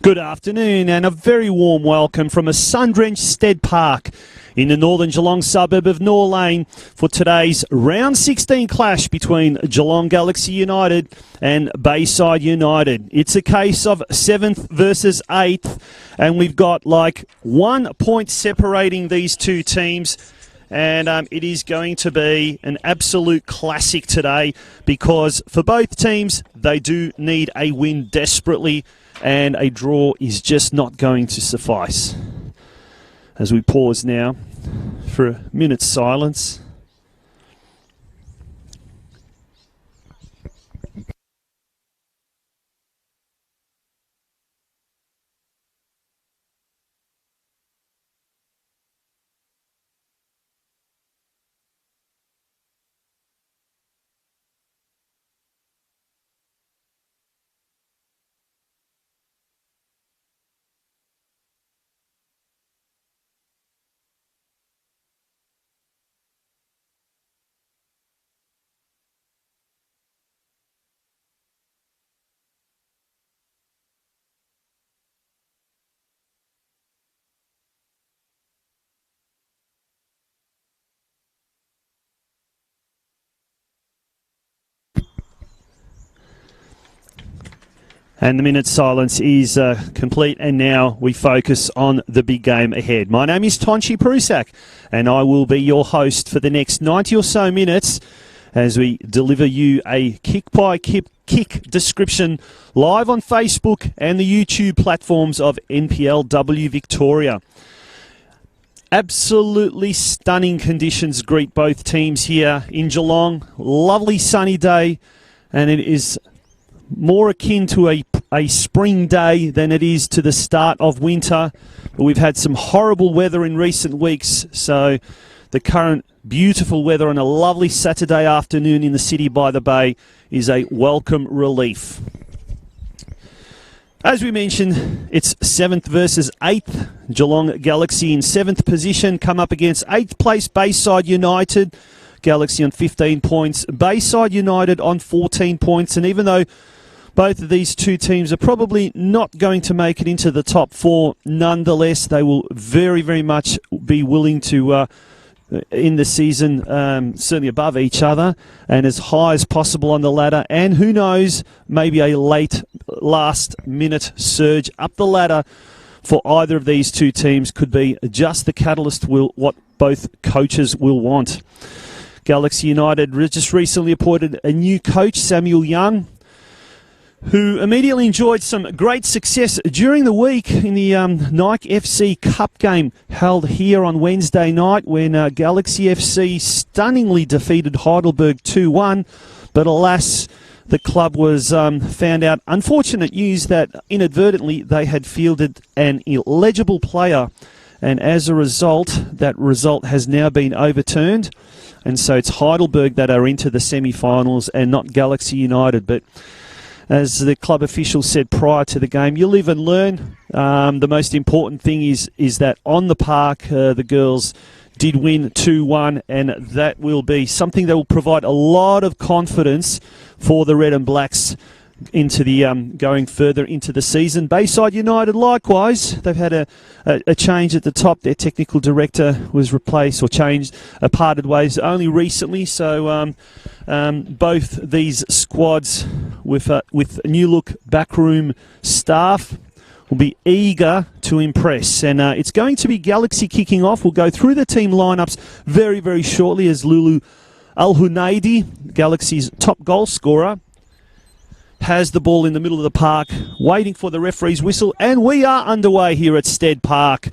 Good afternoon and a very warm welcome from a sun-drenched Stead Park in the northern Geelong suburb of Nor Lane for today's round 16 clash between Geelong Galaxy United and Bayside United. It's a case of 7th versus 8th, and we've got like 1 point separating these two teams. And it is going to be an absolute classic today because for both teams, they do need a win desperately, and a draw is just not going to suffice. As we pause now for a minute's silence. And the minute's silence is complete, and now we focus on the big game ahead. My name is Tonchi Prusak, and I will be your host for the next 90 or so minutes as we deliver you a kick-by-kick description live on Facebook and the YouTube platforms of NPLW Victoria. Absolutely stunning conditions greet both teams here in Geelong. Lovely sunny day, and it is more akin to a spring day than it is to the start of winter. But we've had some horrible weather in recent weeks, so the current beautiful weather on a lovely Saturday afternoon in the city by the bay is a welcome relief. As we mentioned, it's 7th versus 8th. Geelong Galaxy in 7th position come up against 8th place Bayside United. Galaxy on 15 points, Bayside United on 14 points, and even though both of these two teams are probably not going to make it into the top 4, nonetheless, they will very, very much be willing to, in the season, certainly above each other and as high as possible on the ladder. And who knows, maybe a late last-minute surge up the ladder for either of these two teams could be just the catalyst what both coaches will want. Galaxy United just recently appointed a new coach, Samuel Young, who immediately enjoyed some great success during the week in the Nike FC Cup game held here on Wednesday night when Galaxy FC stunningly defeated Heidelberg 2-1. But alas, the club was found out unfortunate news that inadvertently they had fielded an illegible player. And as a result, that result has now been overturned. And so it's Heidelberg that are into the semi-finals and not Galaxy United. But as the club official said prior to the game, you live and learn. The most important thing is that on the park, the girls did win 2-1, and that will be something that will provide a lot of confidence for the Red and Blacks into the going further into the season. Bayside United, likewise, they've had a change at the top. Their technical director was replaced or changed, parted ways only recently. So both these squads with new look backroom staff will be eager to impress. And it's going to be Galaxy kicking off. We'll go through the team lineups very, very shortly as Lulu Al-Hunaidi, Galaxy's top goal scorer, has the ball in the middle of the park, waiting for the referee's whistle, and we are underway here at Stead Park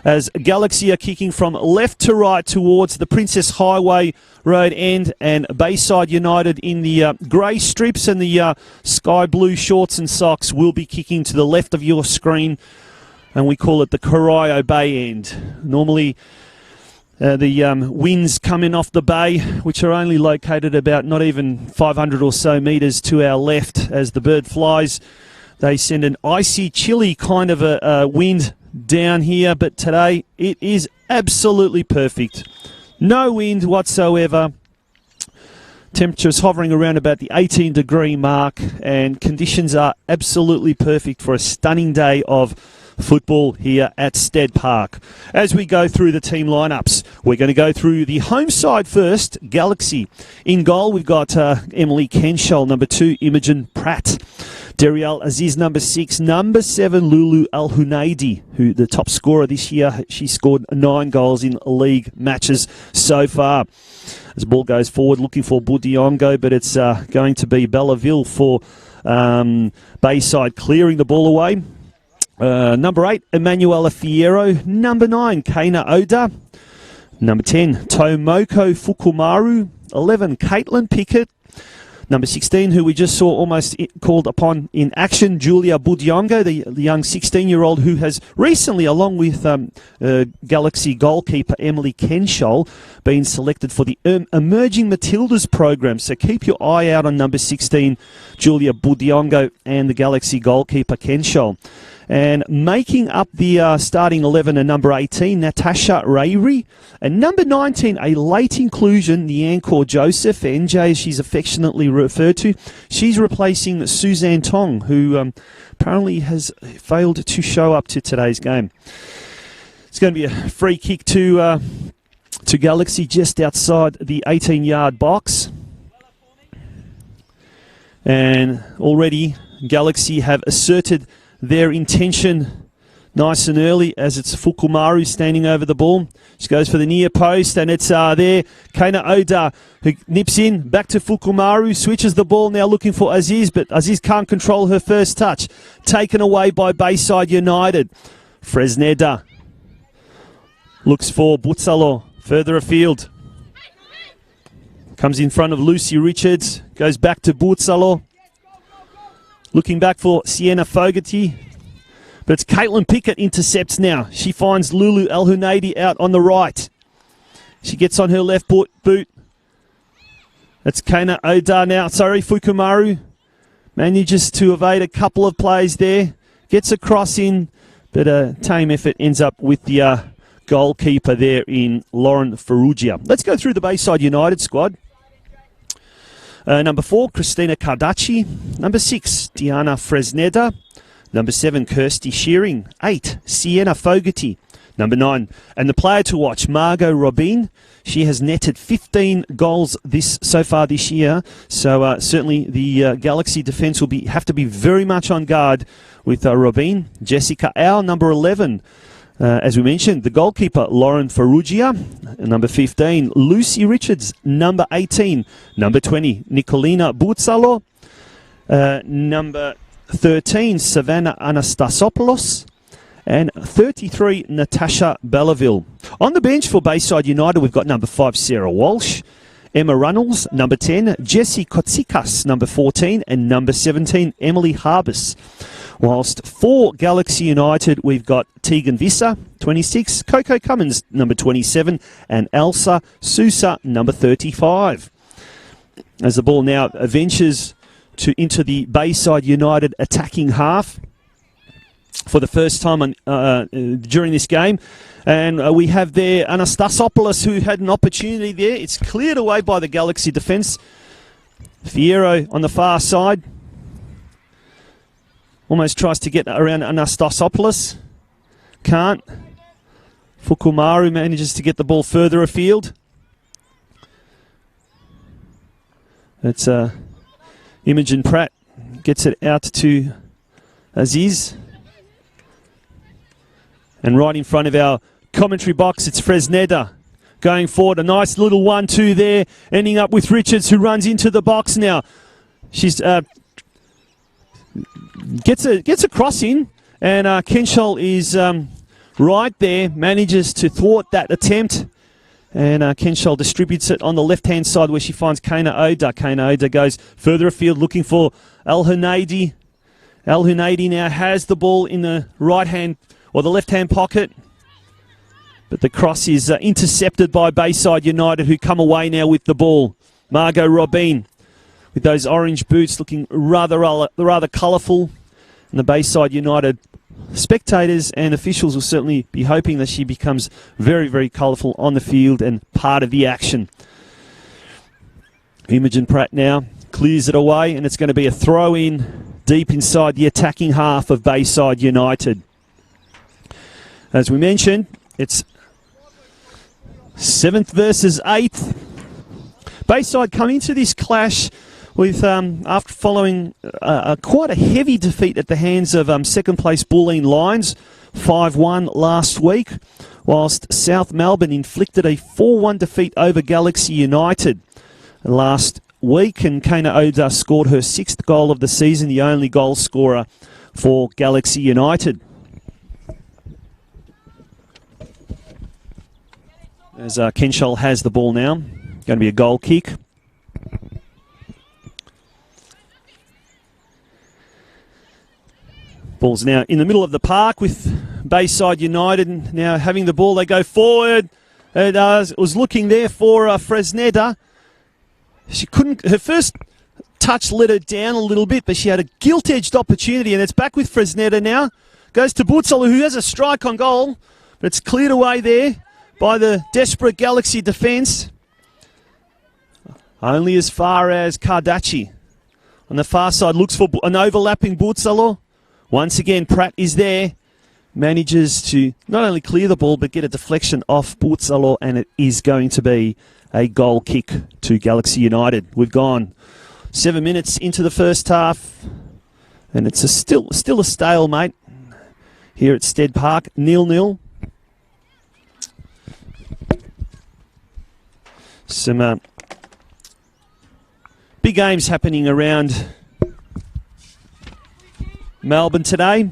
as Galaxy are kicking from left to right towards the Princess Highway Road end, and Bayside United in the grey strips and the sky blue shorts and socks will be kicking to the left of your screen, and we call it the Corio Bay end. Normally the winds coming off the bay, which are only located about not even 500 or so metres to our left as the bird flies. They send an icy, chilly kind of a wind down here, but today it is absolutely perfect. No wind whatsoever. Temperatures hovering around about the 18-degree mark, and conditions are absolutely perfect for a stunning day of football here at Stead Park. As we go through the team lineups, we're going to go through the home side first, Galaxy. In goal, we've got Emily Kenshall, number 2, Imogen Pratt. Deriel Aziz, number 6. Number 7, Lulu Al-Hunaidi, who the top scorer this year. She scored 9 goals in league matches so far. As the ball goes forward, looking for Budiongo, but it's going to be Bellaville for Bayside, clearing the ball away. Number 8, Emanuela Fierro. Number 9, Kana Oda. Number 10, Tomoko Fukumaru. 11, Caitlin Pickett. Number 16, who we just saw almost called upon in action, Julia Budiongo, the young 16-year-old who has recently, along with Galaxy goalkeeper Emily Kenshall, been selected for the Emerging Matildas program. So keep your eye out on number 16, Julia Budiongo, and the Galaxy goalkeeper Kenshall. And making up the starting 11 and number 18, Natasha Rayri. And number 19, a late inclusion, the Anchor Joseph, NJ as she's affectionately referred to. She's replacing Suzanne Tong, who apparently has failed to show up to today's game. It's going to be a free kick to Galaxy just outside the 18-yard box. And already Galaxy have asserted their intention nice and early, as it's Fukumaru standing over the ball. She goes for the near post, and it's there. Kana Oda, who nips in, back to Fukumaru, switches the ball now looking for Aziz, but Aziz can't control her first touch. Taken away by Bayside United. Fresneda looks for Butsalo, further afield. Comes in front of Lucy Richards, goes back to Butsalo. Looking back for Sienna Fogarty. But it's Caitlin Pickett intercepts now. She finds Lulu El-Hunaidi out on the right. She gets on her left boot. That's Kana Oda now. Sorry, Fukumaru. Manages to evade a couple of plays there. Gets a cross in. But a tame effort ends up with the goalkeeper there in Lauren Ferrugia. Let's go through the Bayside United squad. Number 4, Christina Cardaci. Number 6, Diana Fresneda. Number 7, Kirsty Shearing. 8, Sienna Fogarty. Number 9, and the player to watch, Margot Robin. She has netted 15 goals so far this year. So certainly the Galaxy defence will have to be very much on guard with Robin. Jessica Au, number 11. As we mentioned, the goalkeeper, Lauren Ferrugia. Number 15, Lucy Richards. Number 18, number 20, Nicolina Butsalo. Number 13, Savannah Anastasopoulos. And 33, Natasha Bellaville. On the bench for Bayside United, we've got number 5, Sarah Walsh. Emma Runnels, number 10, Jessie Kotsikas, number 14, and number 17, Emily Harbus. Whilst for Galaxy United, we've got Tegan Visser, 26, Coco Cummins, number 27, and Elsa Sousa, number 35. As the ball now ventures into the Bayside United attacking half for the first time during this game. And we have there Anastasopoulos, who had an opportunity there. It's cleared away by the Galaxy defence. Fierro on the far side. Almost tries to get around Anastasopoulos. Can't. Fukumaru manages to get the ball further afield. It's Imogen Pratt gets it out to Aziz. And right in front of our commentary box, it's Fresneda going forward. A nice little 1-2 there, ending up with Richards, who runs into the box now. She's gets a cross in, and Kenshall is right there, manages to thwart that attempt. And Kenshall distributes it on the left-hand side where she finds Kana Oda. Kana Oda goes further afield looking for El-Hunaidi. El-Hunaidi now has the ball in the right-hand or the left-hand pocket. But the cross is intercepted by Bayside United, who come away now with the ball. Margot Robin with those orange boots looking rather colourful. And the Bayside United spectators and officials will certainly be hoping that she becomes very, very colourful on the field and part of the action. Imogen Pratt now clears it away, and it's going to be a throw-in deep inside the attacking half of Bayside United. As we mentioned, it's 7th versus 8th. Bayside come into this clash with after following quite a heavy defeat at the hands of second place Bulleen Lions, 5-1 last week, whilst South Melbourne inflicted a 4-1 defeat over Galaxy United last week, and Kana Oda scored her 6th goal of the season, the only goal scorer for Galaxy United. As Kenshall has the ball now, going to be a goal kick. Ball's now in the middle of the park with Bayside United now having the ball. They go forward. It was looking there for Fresneda. She couldn't. Her first touch let her down a little bit, but she had a gilt-edged opportunity, and it's back with Fresneda now. Goes to Butzala, who has a strike on goal, but it's cleared away there by the desperate Galaxy defence. Only as far as Kardachi. On the far side, looks for an overlapping Butzala. Once again, Pratt is there. Manages to not only clear the ball, but get a deflection off Butzala, and it is going to be a goal kick to Galaxy United. We've gone 7 minutes into the first half, and it's still a stalemate here at Stead Park, 0-0. Some big games happening around Melbourne today.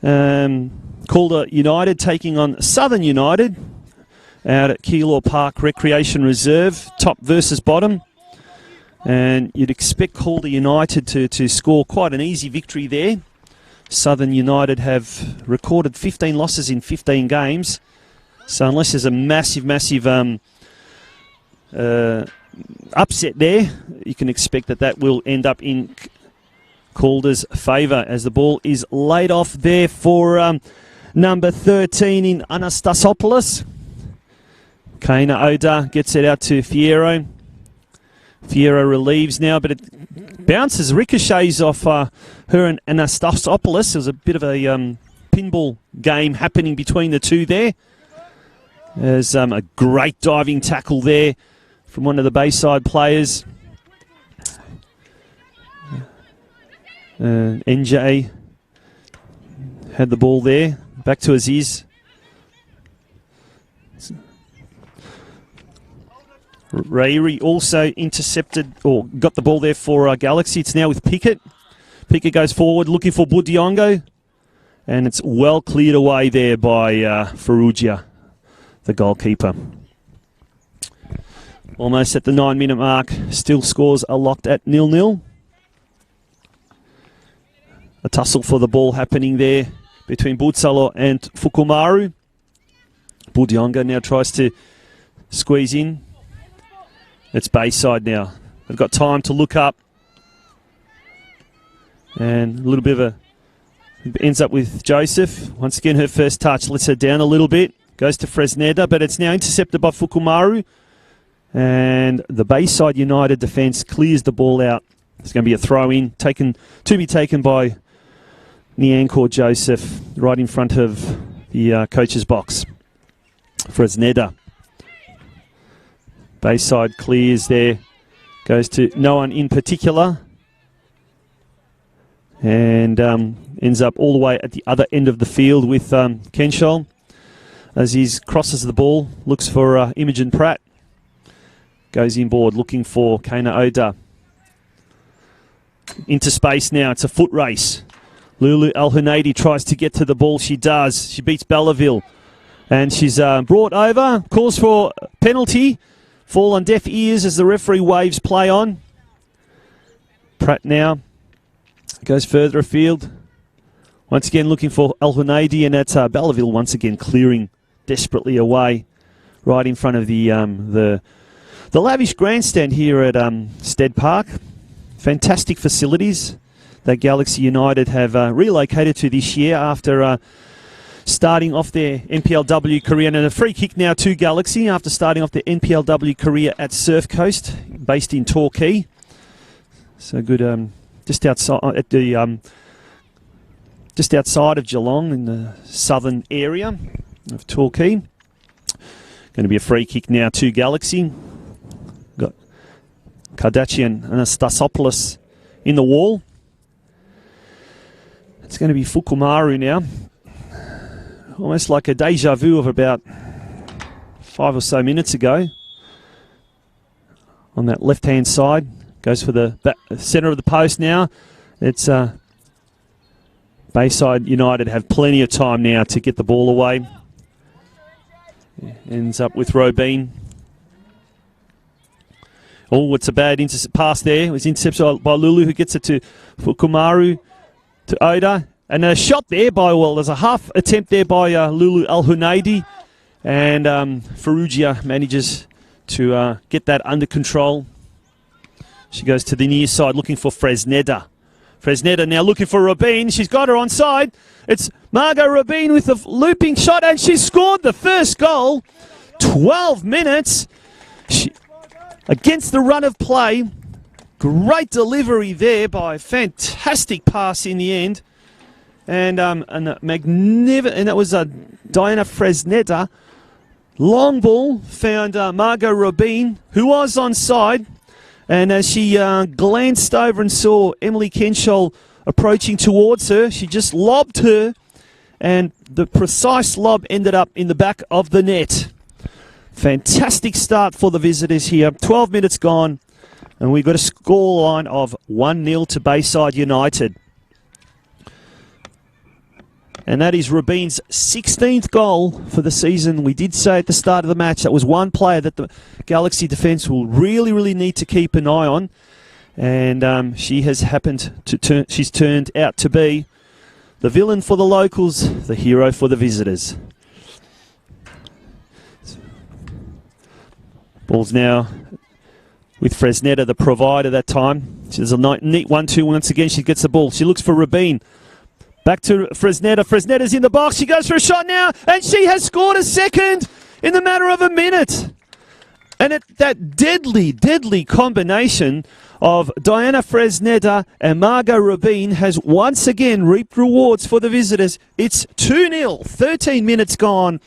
Calder United taking on Southern United out at Keilor Park Recreation Reserve, top versus bottom. And you'd expect Calder United to score quite an easy victory there. Southern United have recorded 15 losses in 15 games. So unless there's a massive upset there, you can expect that will end up in Calder's favour, as the ball is laid off there for number 13 in Anastasopoulos. Kana Oda gets it out to Fierro. Fierro relieves now, but it bounces, ricochets off her and Anastasopoulos. There's a bit of a pinball game happening between the two there. There's a great diving tackle there from one of the Bayside players. NJ had the ball there. Back to Aziz. Rairi also intercepted, or got the ball there for Galaxy. It's now with Pickett. Pickett goes forward looking for Budiongo. And it's well cleared away there by Ferrugia, the goalkeeper. Almost at the 9-minute mark. Still scores are locked at 0-0. A tussle for the ball happening there between Butzala and Fukumaru. Budiongo now tries to squeeze in. It's Bayside now. They've got time to look up. And a little bit of ends up with Joseph. Once again, her first touch lets her down a little bit. Goes to Fresneda, but it's now intercepted by Fukumaru. And the Bayside United defence clears the ball out. It's going to be a throw-in to be taken by Nyankor Joseph right in front of the coach's box. Fresneda. Bayside clears there. Goes to no one in particular. And ends up all the way at the other end of the field with Kenshall. As he crosses the ball, looks for Imogen Pratt. Goes inboard looking for Kana Oda. Into space now. It's a foot race. Lulu Al-Hunaidi tries to get to the ball. She does. She beats Belleville. And she's brought over. Calls for penalty. Fall on deaf ears as the referee waves play on. Pratt now goes further afield. Once again looking for Al-Hunaidi, and that's Belleville once again clearing desperately away right in front of the lavish grandstand here at Stead Park. Fantastic facilities that Galaxy United have relocated to this year after starting off their NPLW career. And a free kick now to Galaxy after starting off their NPLW career at Surf Coast, based in Torquay. So good, just outside at the just outside of Geelong in the southern area of Torquay. Going to be a free kick now to Galaxy. Got Kardashian and Anastasopoulos in the wall. It's going to be Fukumaru now. Almost like a deja vu of about 5 or so minutes ago. On that left-hand side. Goes for the centre of the post now. It's Bayside United have plenty of time now to get the ball away. Ends up with Robin. Oh, it's a bad pass there. It was intercepted by Lulu, who gets it to Fukumaru, to Oda. And a shot there by, well, there's a half attempt there by Lulu Al-Hunaidi. And Farrugia manages to get that under control. She goes to the near side looking for Fresneda. Fresneda now looking for Rabin. She's got her onside. It's Margot Rabin with the looping shot, and she scored the first goal. 12 minutes against the run of play. Great delivery there by a fantastic pass in the end. And a magnificent, and that was Diana Fresneda. Long ball found Margot Rabin, who was onside. And as she glanced over and saw Emily Kenshall approaching towards her, she just lobbed her, and the precise lob ended up in the back of the net. Fantastic start for the visitors here. 12 minutes gone, and we've got a scoreline of 1-0 to Bayside United. And that is Rabin's 16th goal for the season. We did say at the start of the match that was one player that the Galaxy defence will really need to keep an eye on. And she has happened to she's turned out to be the villain for the locals, the hero for the visitors. Ball's now with Fresneda, the provider that time. She's a neat 1-2 once again. She gets the ball. She looks for Rabin. Back to Fresneda. Fresneda's in the box. She goes for a shot now, and she has scored a second in the matter of a minute. And that deadly combination of Diana Fresneda and Margot Rabin has once again reaped rewards for the visitors. It's 2-0, 13 minutes gone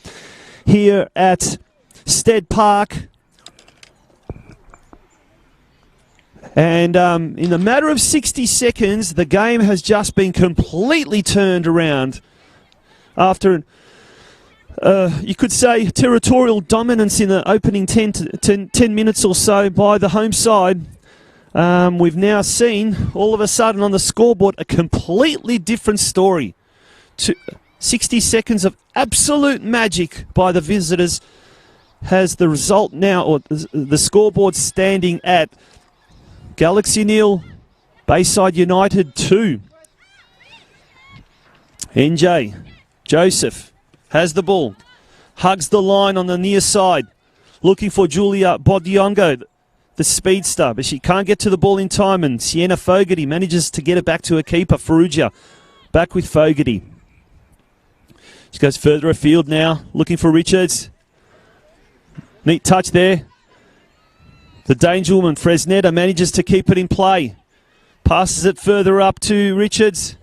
here at Stead Park. And in the matter of 60 seconds, the game has just been completely turned around after, you could say, territorial dominance in the opening 10 minutes or so by the home side. We've now seen, all of a sudden on the scoreboard, a completely different story. 60 seconds of absolute magic by the visitors has the result now, or the scoreboard standing at Galaxy 0, Bayside United 2. NJ, Joseph, has the ball. Hugs the line on the near side. Looking for Julia Bodiongo, the speedster, but she can't get to the ball in time, and Sienna Fogarty manages to get it back to her keeper, Farrugia. Back with Fogarty. She goes further afield now, looking for Richards. Neat touch there. The danger woman, Fresneda, manages to keep it in play. Passes it further up to Richards.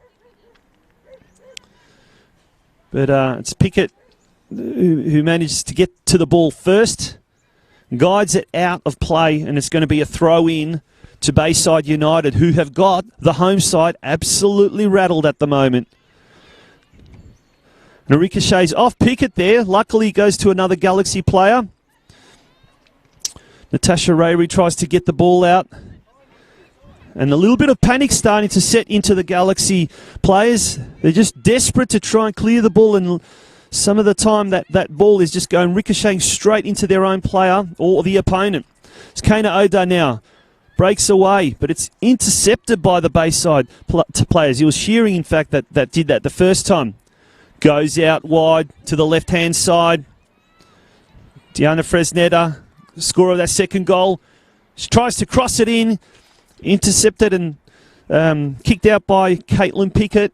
But it's Pickett who manages to get to the ball first. Guides it out of play, and it's going to be a throw-in to Bayside United, who have got the home side absolutely rattled at the moment. And a ricochet's off Pickett there. Luckily, goes to another Galaxy player. Natasha Rayri tries to get the ball out. And a little bit of panic starting to set into the Galaxy players. They're just desperate to try and clear the ball, and some of the time that ball is just going ricocheting straight into their own player or the opponent. It's Kana Oda now. Breaks away, but it's intercepted by the Bayside players. It was Shearing, in fact, that did that the first time. Goes out wide to the left-hand side. Diana Fresneda, scorer of that second goal. She tries to cross it in. Intercepted and kicked out by Caitlin Pickett.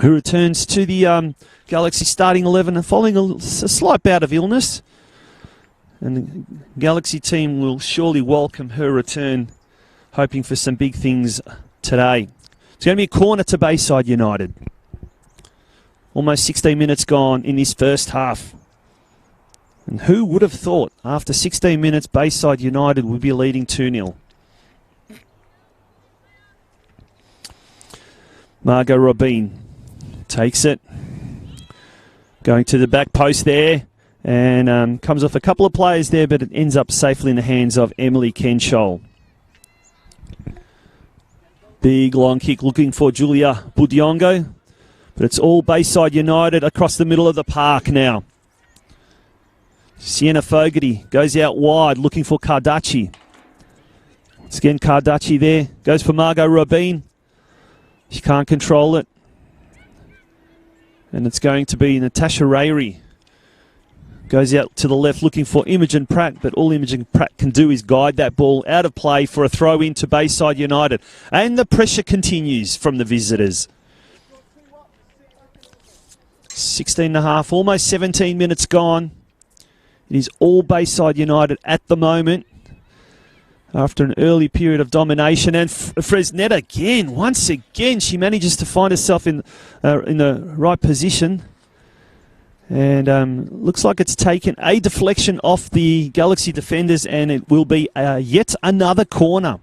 who returns to the Galaxy starting 11 and following a slight bout of illness. And the Galaxy team will surely welcome her return, hoping for some big things today. It's going to be a corner to Bayside United. Almost 16 minutes gone in this first half. And who would have thought after 16 minutes Bayside United would be leading 2-0. Margot Robin takes it. Going to the back post there. And comes off a couple of players there, but it ends up safely in the hands of Emily Kenshol. Big long kick looking for Julia Budiongo. But it's all Bayside United across the middle of the park now. Sienna Fogarty goes out wide looking for Cardaci. Once again, Cardaci there. Goes for Margot Robin. She can't control it. And it's going to be Natasha Rayri. Goes out to the left looking for Imogen Pratt, but all Imogen Pratt can do is guide that ball out of play for a throw in to Bayside United. And the pressure continues from the visitors. 16 and a half, almost 17 minutes gone. It is all Bayside United at the moment after an early period of domination. And Fresnetta again, once again, she manages to find herself in the right position. And looks like it's taken a deflection off the Galaxy defenders, and it will be yet another corner.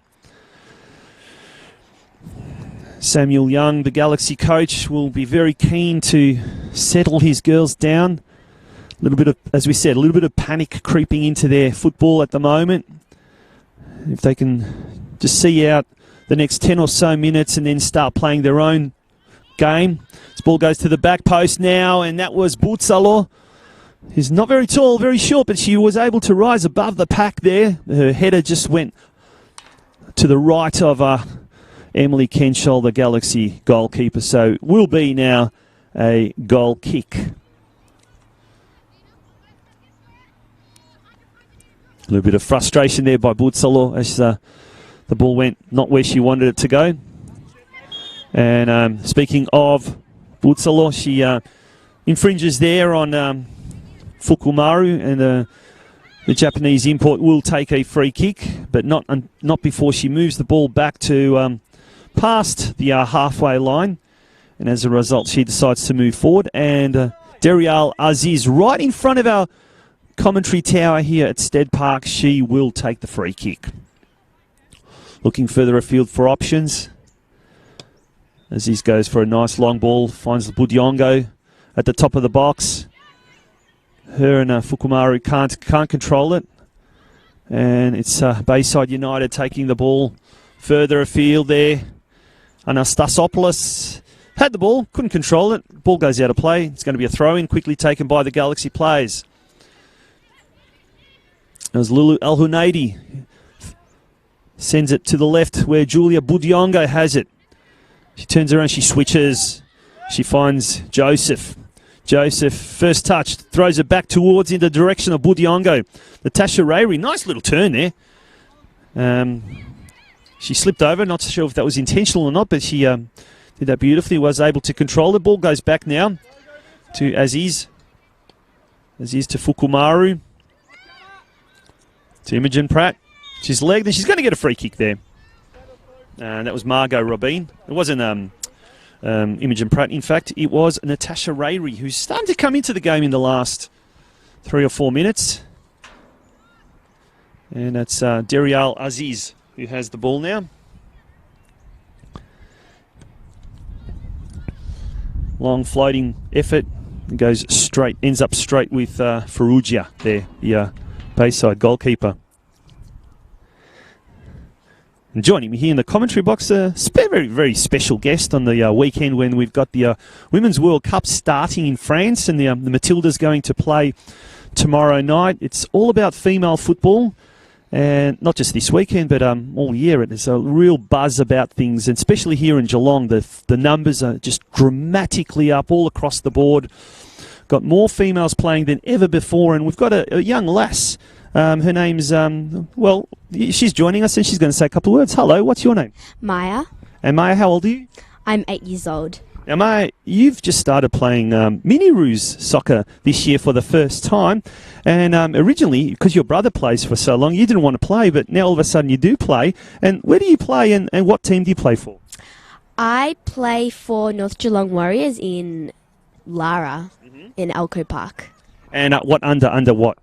Samuel Young, the Galaxy coach, will be very keen to settle his girls down. A little bit of, as we said, a little bit of panic creeping into their football at the moment. If they can just see out the next 10 or so minutes and then start playing their own game. This ball goes to the back post now, and that was Butsalo. He's not very tall, very short, but she was able to rise above the pack there. Her header just went to the right of Emily Kenshol, the Galaxy goalkeeper. So it will be now a goal kick. A little bit of frustration there by Butsalo as the ball went not where she wanted it to go. And speaking of Butsalo, she infringes there on Fukumaru, and the Japanese import will take a free kick, but not before she moves the ball back to past the halfway line. And as a result, she decides to move forward. And Derial Aziz, right in front of our commentary tower here at Stead Park, she will take the free kick. Looking further afield for options. Aziz goes for a nice long ball, finds Budiongo at the top of the box. Her and Fukumaru can't control it. And it's Bayside United taking the ball further afield there. Anastasopoulos had the ball, couldn't control it. Ball goes out of play. It's going to be a throw-in, quickly taken by the Galaxy players. It was Lulu Al-Hunaidi. Sends it to the left where Julia Budiongo has it. She turns around, she switches. She finds Joseph. Joseph, first touch, throws it back towards in the direction of Budiongo. Natasha Rayri, nice little turn there. She slipped over, not sure if that was intentional or not, but she did that beautifully, was able to control the ball. Goes back now to Aziz. Aziz to Fukumaru. To Imogen Pratt. She's legged and she's going to get a free kick there. And that was Margot Robin. It wasn't Imogen Pratt. In fact, it was Natasha Rayri, who's starting to come into the game in the last 3 or 4 minutes. And that's Derial Aziz who has the ball now. Long floating effort. It goes straight, ends up straight with Farrugia there, the Bayside goalkeeper. And joining me here in the commentary box, a very, very special guest on the weekend when we've got the Women's World Cup starting in France, and the Matildas going to play tomorrow night. It's all about female football, and not just this weekend, but all year. There's a real buzz about things, and especially here in Geelong, the numbers are just dramatically up all across the board. Got more females playing than ever before, and we've got a young lass. Her name's, well, she's joining us and she's going to say a couple of words. Hello, what's your name? Maya. And Maya, how old are you? I'm 8 years old. Now, mate, you've just started playing mini-roos soccer this year for the first time. And originally, because your brother plays for so long, you didn't want to play, but now all of a sudden you do play. And where do you play and what team do you play for? I play for North Geelong Warriors in Lara, in Elko Park. And what under what?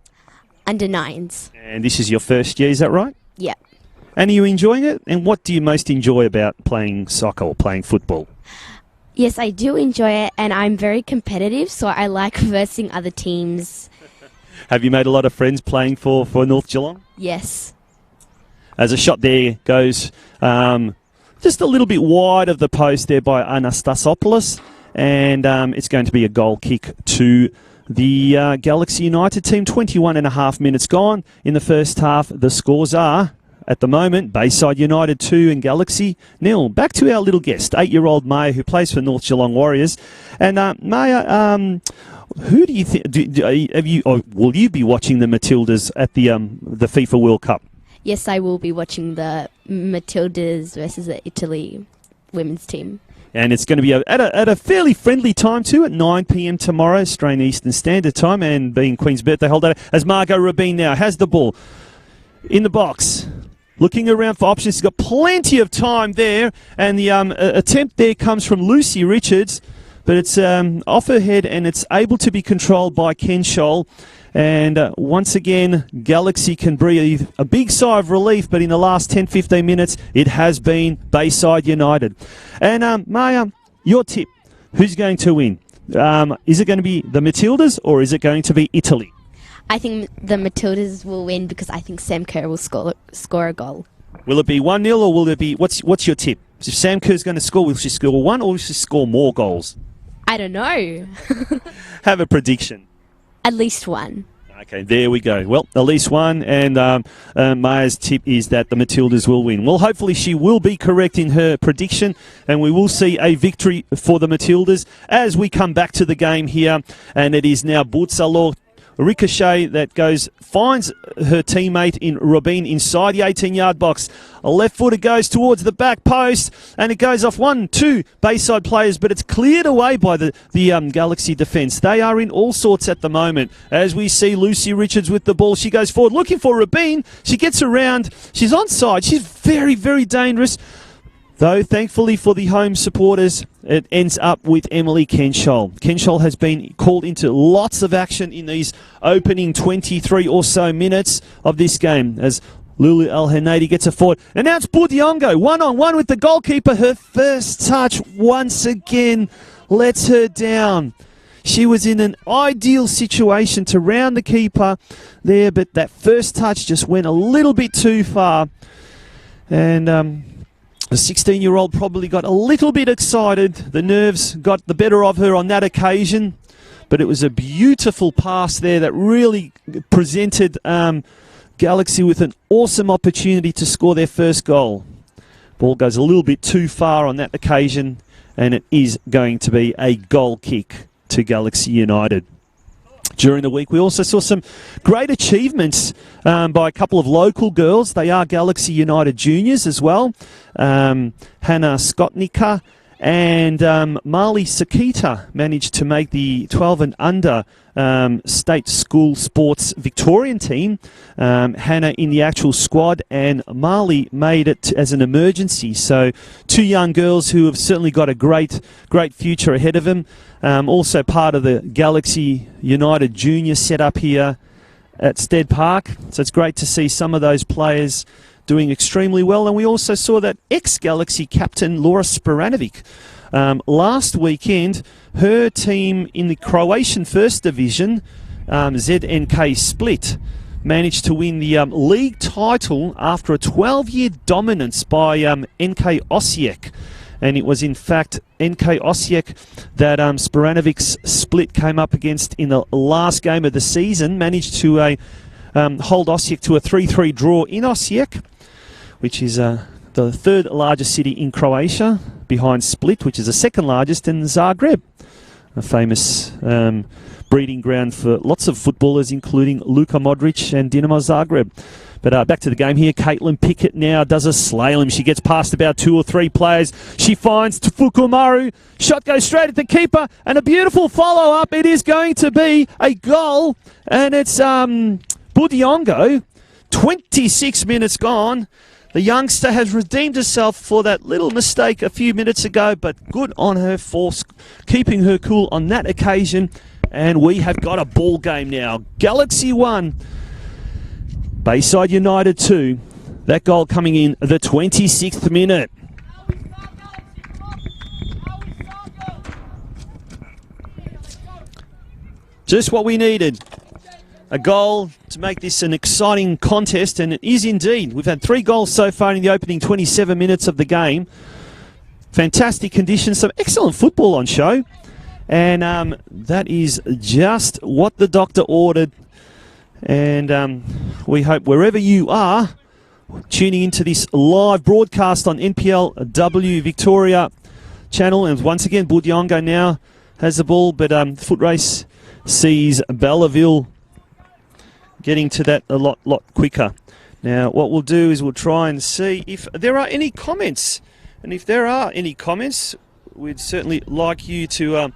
Under 9s. And this is your first year, is that right? Yeah. And are you enjoying it? And what do you most enjoy about playing soccer or playing football? Yes, I do enjoy it, and I'm very competitive, so I like versing other teams. Have you made a lot of friends playing for North Geelong? Yes. As a shot there goes just a little bit wide of the post there by Anastasopoulos, and it's going to be a goal kick to the Galaxy United team. 21 and a half minutes gone in the first half. The scores are, at the moment, Bayside United 2 and Galaxy 0. Back to our little guest, 8-year-old Maya, who plays for North Geelong Warriors. And Maya, who do you think? Will you be watching the Matildas at the FIFA World Cup? Yes, I will be watching the Matildas versus the Italy women's team. And it's going to be at a fairly friendly time too, at 9 p.m. tomorrow, Australian Eastern Standard Time, and being Queen's birthday holiday. As Margot Rabin now has the ball in the box, looking around for options. She's got plenty of time there, and the attempt there comes from Lucy Richards, but it's off her head, and it's able to be controlled by Ken Scholl. And once again, Galaxy can breathe a big sigh of relief, but in the last 10-15 minutes, it has been Bayside United. And Maya, your tip, who's going to win? Is it going to be the Matildas, or is it going to be Italy? I think the Matildas will win because I think Sam Kerr will score a goal. Will it be 1-0, or will it be... What's your tip? If Sam Kerr's going to score, will she score one, or will she score more goals? I don't know. Have a prediction. At least one. Okay, there we go. Well, at least one, and Maya's tip is that the Matildas will win. Well, hopefully she will be correct in her prediction, and we will see a victory for the Matildas as we come back to the game here, and it is now Butsalo ricochet that finds her teammate in Robin inside the 18-yard box. A left footer goes towards the back post, and it goes off 1-2 Bayside players, but it's cleared away by the Galaxy defence. They are in all sorts at the moment. As we see Lucy Richards with the ball, she goes forward looking for Rabin. She gets around. She's onside. She's very, very dangerous. Though, thankfully for the home supporters, it ends up with Emily Kenshall. Kenshall has been called into lots of action in these opening 23 or so minutes of this game as Lulu El-Hanadi gets a forward. And now it's Budiongo, one-on-one with the goalkeeper. Her first touch once again lets her down. She was in an ideal situation to round the keeper there, but that first touch just went a little bit too far. And the 16-year-old probably got a little bit excited. The nerves got the better of her on that occasion. But it was a beautiful pass there that really presented Galaxy with an awesome opportunity to score their first goal. Ball goes a little bit too far on that occasion, and it is going to be a goal kick to Galaxy United. During the week, we also saw some great achievements by a couple of local girls. They are Galaxy United juniors as well. Hannah Skotnica and Marley Sakita managed to make the 12 and under state school sports Victorian team. Hannah in the actual squad, and Marley made it as an emergency. So two young girls who have certainly got a great future ahead of them. Also part of the Galaxy United junior setup here at Stead Park. So it's great to see some of those players doing extremely well. And we also saw that ex-Galaxy captain Laura Sporanovic. Last weekend, her team in the Croatian First Division, ZNK Split, managed to win the league title after a 12-year dominance by NK Osijek. And it was, in fact, NK Osijek that Sporanovic's Split came up against in the last game of the season, managed to hold Osijek to a 3-3 draw in Osijek, which is the third largest city in Croatia, behind Split, which is the second largest, and Zagreb, a famous breeding ground for lots of footballers, including Luka Modric and Dinamo Zagreb. But back to the game here. Caitlin Pickett now does a slalom. She gets past about 2 or 3 players. She finds Fukumaru. Shot goes straight at the keeper. And a beautiful follow-up. It is going to be a goal. And it's Budiongo. 26 minutes gone. The youngster has redeemed herself for that little mistake a few minutes ago. But good on her for keeping her cool on that occasion. And we have got a ball game now. Galaxy 1. Bayside United 2. That goal coming in the 26th minute. Just what we needed. A goal to make this an exciting contest, and it is indeed. We've had 3 goals so far in the opening 27 minutes of the game. Fantastic conditions, some excellent football on show. And that is just what the doctor ordered. And we hope wherever you are tuning into this live broadcast on NPLW Victoria channel. And once again, Budiongo now has the ball, but foot race sees Belleville getting to that a lot quicker. Now, what we'll do is we'll try and see if there are any comments. And if there are any comments, we'd certainly like you to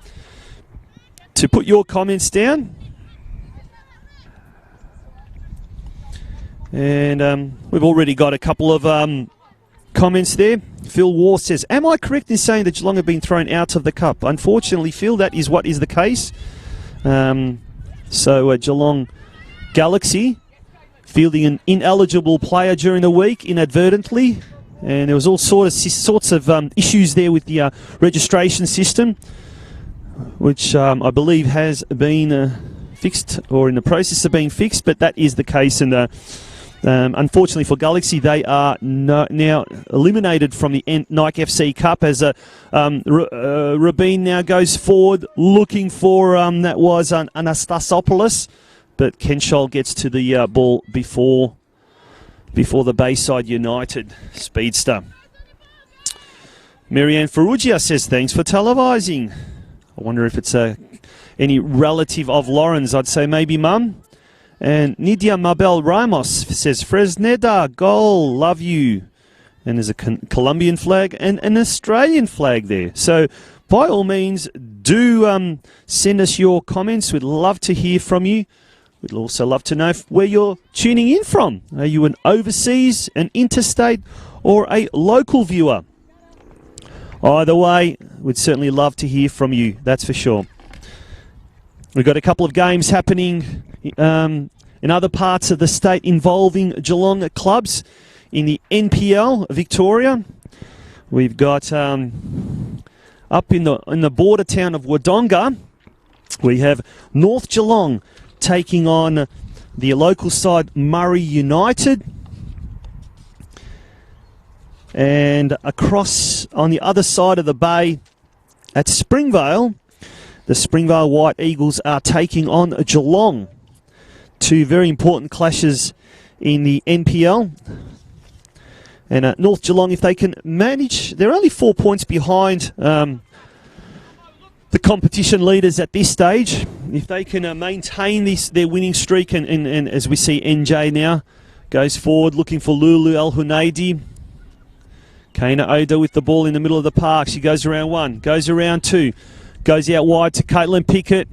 put your comments down. And we've already got a couple of comments there. Phil War says, am I correct in saying that Geelong have been thrown out of the cup? Unfortunately, Phil, that is what is the case. So Geelong Galaxy fielding an ineligible player during the week inadvertently. And there was all sorts of issues there with the registration system, which I believe has been fixed or in the process of being fixed. But that is the case. And unfortunately for Galaxy, they are now eliminated from the Nike FC Cup as Rabin now goes forward looking for, that was Anastasopoulos, but Kenshol gets to the ball before the Bayside United speedster. Marianne Ferrugia says, thanks for televising. I wonder if it's any relative of Lauren's. I'd say maybe mum. And Nidia Mabel Ramos says, Fresneda, goal, love you. And there's a Colombian flag and an Australian flag there. So by all means, do send us your comments. We'd love to hear from you. We'd also love to know where you're tuning in from. Are you an overseas, an interstate, or a local viewer? Either way, we'd certainly love to hear from you, that's for sure. We've got a couple of games happening in other parts of the state involving Geelong clubs in the NPL Victoria. We've got up in the border town of Wodonga, we have North Geelong taking on the local side Murray United. And across on the other side of the bay at Springvale, the Springvale White Eagles are taking on Geelong. 2 very important clashes in the NPL. And North Geelong, if they can manage, they're only 4 points behind the competition leaders at this stage. If they can maintain their winning streak, and as we see NJ now goes forward looking for Lulu El Hunaidi. Kana Oda with the ball in the middle of the park. She goes around 1, goes around 2, goes out wide to Caitlin Pickett.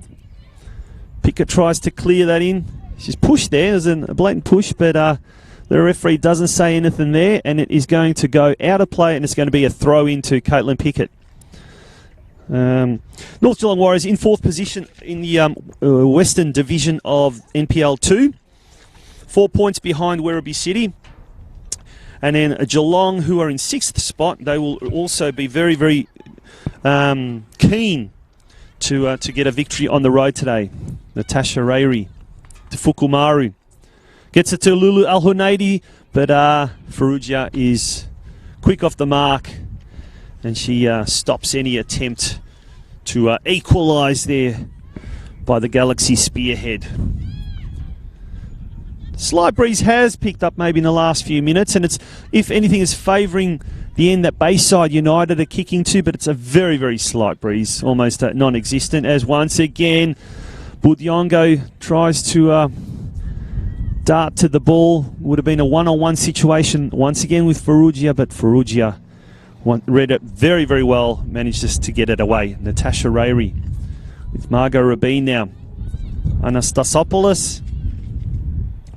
Pickett tries to clear that in. She's pushed there. There's a blatant push, but the referee doesn't say anything there, and it is going to go out of play, and it's going to be a throw into Caitlin Pickett. North Geelong Warriors in 4th position in the Western Division of NPL 2. 4 points behind Werribee City. And then Geelong, who are in 6th spot, they will also be very, very keen to get a victory on the road today. Natasha Rayri to Fukumaru. Gets it to Lulu Al Hunaidi, but Ferrugia is quick off the mark, and she stops any attempt to equalise there by the Galaxy spearhead. Slight breeze has picked up maybe in the last few minutes, and it's, if anything, is favouring the end that Bayside United are kicking to, but it's a very, very slight breeze, almost non-existent, as once again Budiongo tries to dart to the ball. Would have been a one-on-one situation once again with Ferrugia, but Ferrugia read it very, very well. Managed just to get it away. Natasha Rayri with Margot Rabin now. Anastasopoulos.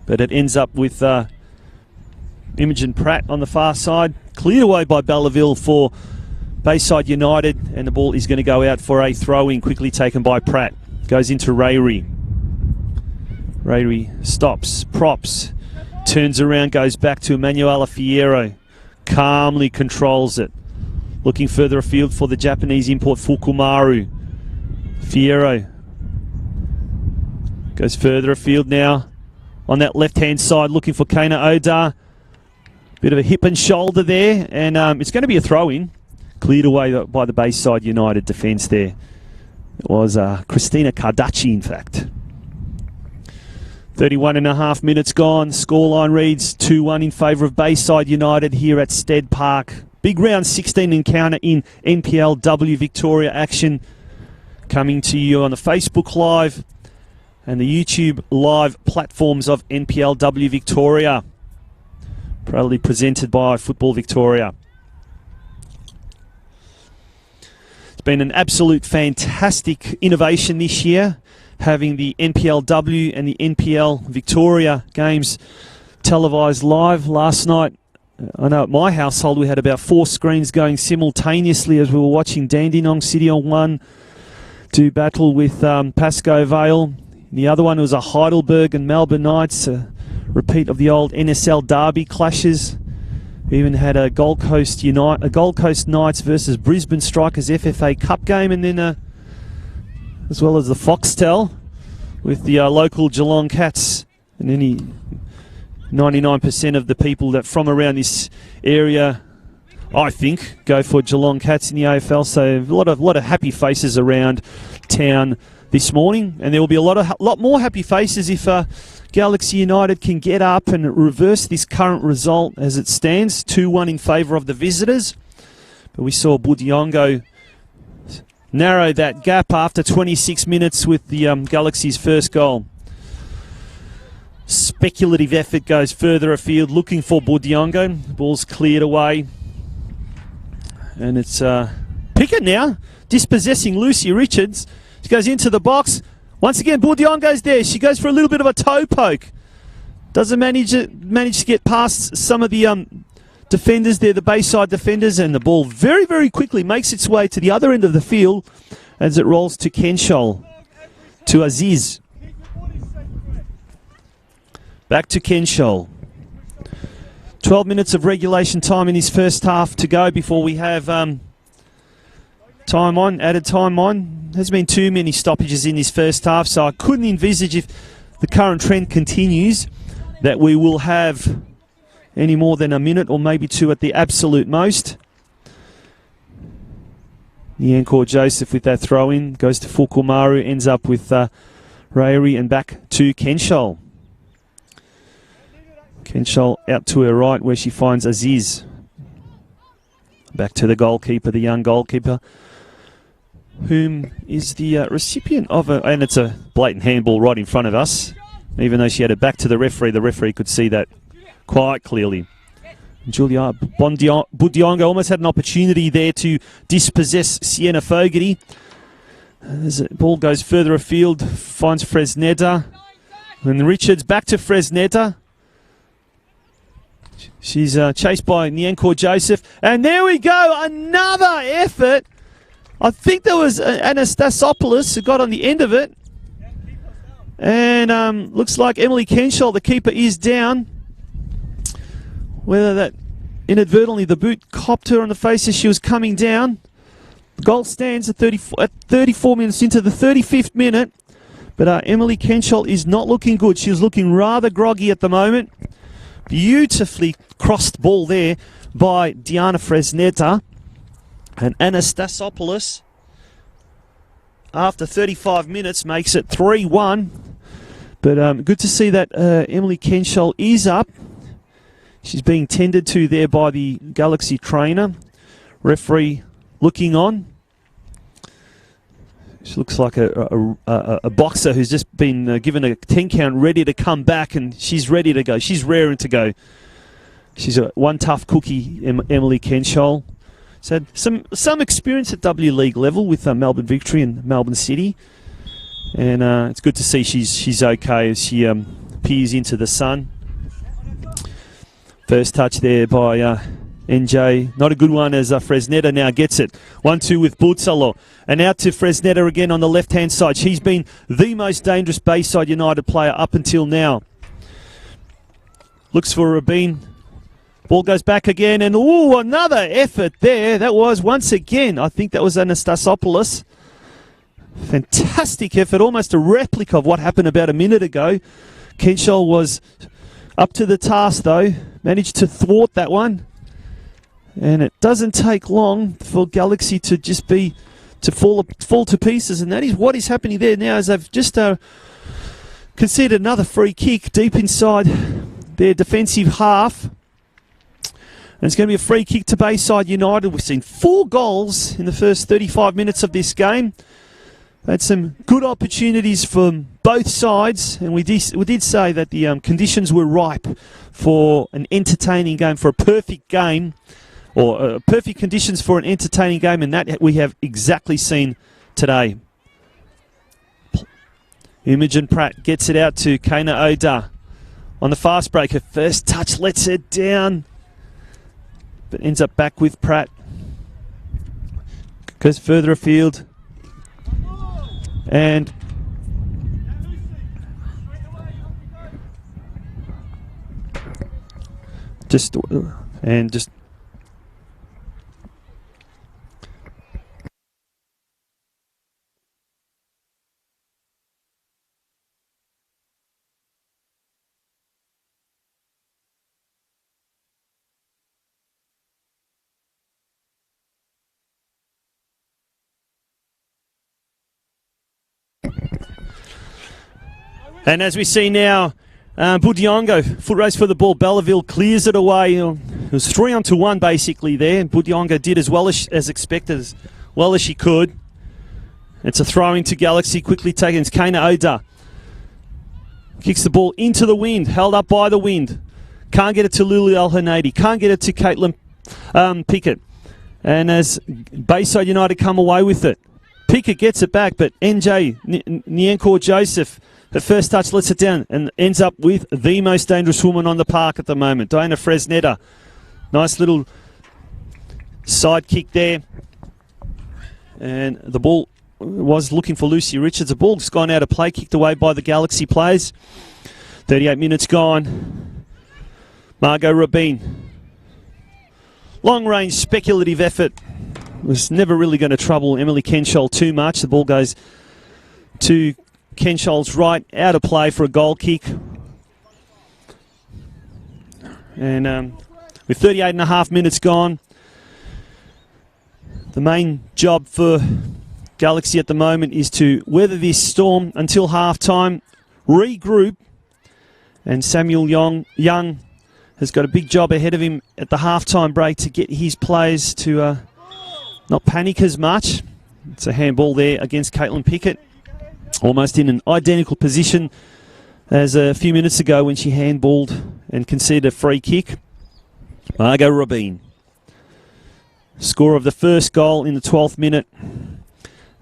But it ends up with Imogen Pratt on the far side. Cleared away by Belleville for Bayside United. And the ball is going to go out for a throw-in, quickly taken by Pratt. Goes into Rayri. Rayri stops, props, turns around, goes back to Emanuela Fierro. Calmly controls it. Looking further afield for the Japanese import Fukumaru. Fierro goes further afield now. On that left-hand side, looking for Kana Odar. Bit of a hip and shoulder there, and it's going to be a throw-in. Cleared away by the Bayside United defence there. It was Christina Carducci, in fact. 31 and a half minutes gone. Scoreline reads 2-1 in favour of Bayside United here at Stead Park. Big round 16 encounter in NPLW Victoria action. Coming to you on the Facebook Live and the YouTube Live platforms of NPLW Victoria. Proudly presented by Football Victoria. It's been an absolute fantastic innovation this year, having the NPLW and the NPL Victoria games televised live. Last night, I know at my household we had about 4 screens going simultaneously as we were watching Dandenong City on one do battle with Pascoe Vale. The other one was a Heidelberg and Melbourne Knights, a repeat of the old NSL Derby clashes. We even had a Gold Coast Knights versus Brisbane Strikers FFA Cup game, and then as well as the Foxtel with the local Geelong Cats. And any 99% of the people that from around this area, I think, go for Geelong Cats in the AFL. So a lot of happy faces around town this morning, and there will be a lot more happy faces if Galaxy United can get up and reverse this current result as it stands, 2-1 in favour of the visitors. But we saw Budiongo narrow that gap after 26 minutes with the Galaxy's first goal. Speculative effort goes further afield, looking for Budiongo. Ball's cleared away. And it's Pickett now, dispossessing Lucy Richards. She goes into the box. Once again, Budiongo's there. She goes for a little bit of a toe poke. Doesn't manage to get past some of the defenders there, the Bayside defenders, and the ball very, very quickly makes its way to the other end of the field as it rolls to Kenshol, to Aziz. Back to Kenshol. 12 minutes of regulation time in this first half to go before we have added time on. There's been too many stoppages in this first half, so I couldn't envisage, if the current trend continues, that we will have any more than a minute or maybe 2 at the absolute most. Nyankor Joseph with that throw-in. Goes to Fukumaru, ends up with Rayri, and back to Kenshol. Kenshol out to her right where she finds Aziz. Back to the goalkeeper, the young goalkeeper, whom is the recipient of and it's a blatant handball right in front of us. Even though she had it back to the referee could see that quite clearly. Julia Budiongo almost had an opportunity there to dispossess Sienna Fogarty. As the ball goes further afield, finds Fresneda. And Richards back to Fresneda. She's chased by Nyankor Joseph. And there we go, another effort. I think there was Anastasopoulos who got on the end of it. And looks like Emily Kenshol, the keeper, is down. Whether that inadvertently the boot copped her on the face as she was coming down. The goal stands at 34 minutes into the 35th minute. But Emily Kenshol is not looking good. She's looking rather groggy at the moment. Beautifully crossed ball there by Diana Fresneda. And Anastasopoulos, after 35 minutes, makes it 3-1. But good to see that Emily Kenshol is up. She's being tended to there by the Galaxy trainer. Referee looking on. She looks like a boxer who's just been given a 10 count, ready to come back, and she's ready to go. She's raring to go. She's one tough cookie, Emily Kenshall. She's had some experience at W League level with Melbourne Victory and Melbourne City, and it's good to see she's okay as she peers into the sun. First touch there by NJ. Not a good one as Fresneda now gets it. 1-2 with Butsalo. And out to Fresneda again on the left-hand side. She's been the most dangerous Bayside United player up until now. Looks for Rabin. Ball goes back again. And, ooh, another effort there. That was, once again, I think that was Anastasopoulos. Fantastic effort. Almost a replica of what happened about a minute ago. Kenshall was up to the task, though. Managed to thwart that one. And it doesn't take long for Galaxy to just fall to pieces. And that is what is happening there now, as they've just conceded another free kick deep inside their defensive half. And it's going to be a free kick to Bayside United. We've seen 4 goals in the first 35 minutes of this game. Had some good opportunities from both sides, and we did say that the conditions were ripe for an entertaining game, for a perfect game, or perfect conditions for an entertaining game, and that we have exactly seen today. Imogen Pratt gets it out to Kana Oda on the fast break. Her first touch lets her down, but ends up back with Pratt. Goes further afield. And just and as we see now, Budiongo, foot race for the ball. Belleville clears it away. It was 3-1 basically there. Budiongo did as well as expected, as well as she could. It's a throw into Galaxy, quickly taken. It's Kana Oda. Kicks the ball into the wind, held up by the wind. Can't get it to Lulu Al-Hanadi. Can't get it to Caitlin Pickett. And as Bayside United come away with it, Pickett gets it back, but NJ, Nyankor Joseph, her first touch lets it down and ends up with the most dangerous woman on the park at the moment, Diana Fresneda. Nice little side kick there. And the ball was looking for Lucy Richards. The ball's gone out of play, kicked away by the Galaxy players. 38 minutes gone. Margot Rabin. Long-range speculative effort. Was never really going to trouble Emily Kenshall too much. The ball goes to Kenshall's right, out of play for a goal kick. And with 38 and a half minutes gone, the main job for Galaxy at the moment is to weather this storm until half-time, regroup, and Samuel Young has got a big job ahead of him at the half-time break to get his players to not panic as much. It's a handball there against Caitlin Pickett. Almost in an identical position as a few minutes ago when she handballed and conceded a free kick. Margot Rabin. Score of the first goal in the 12th minute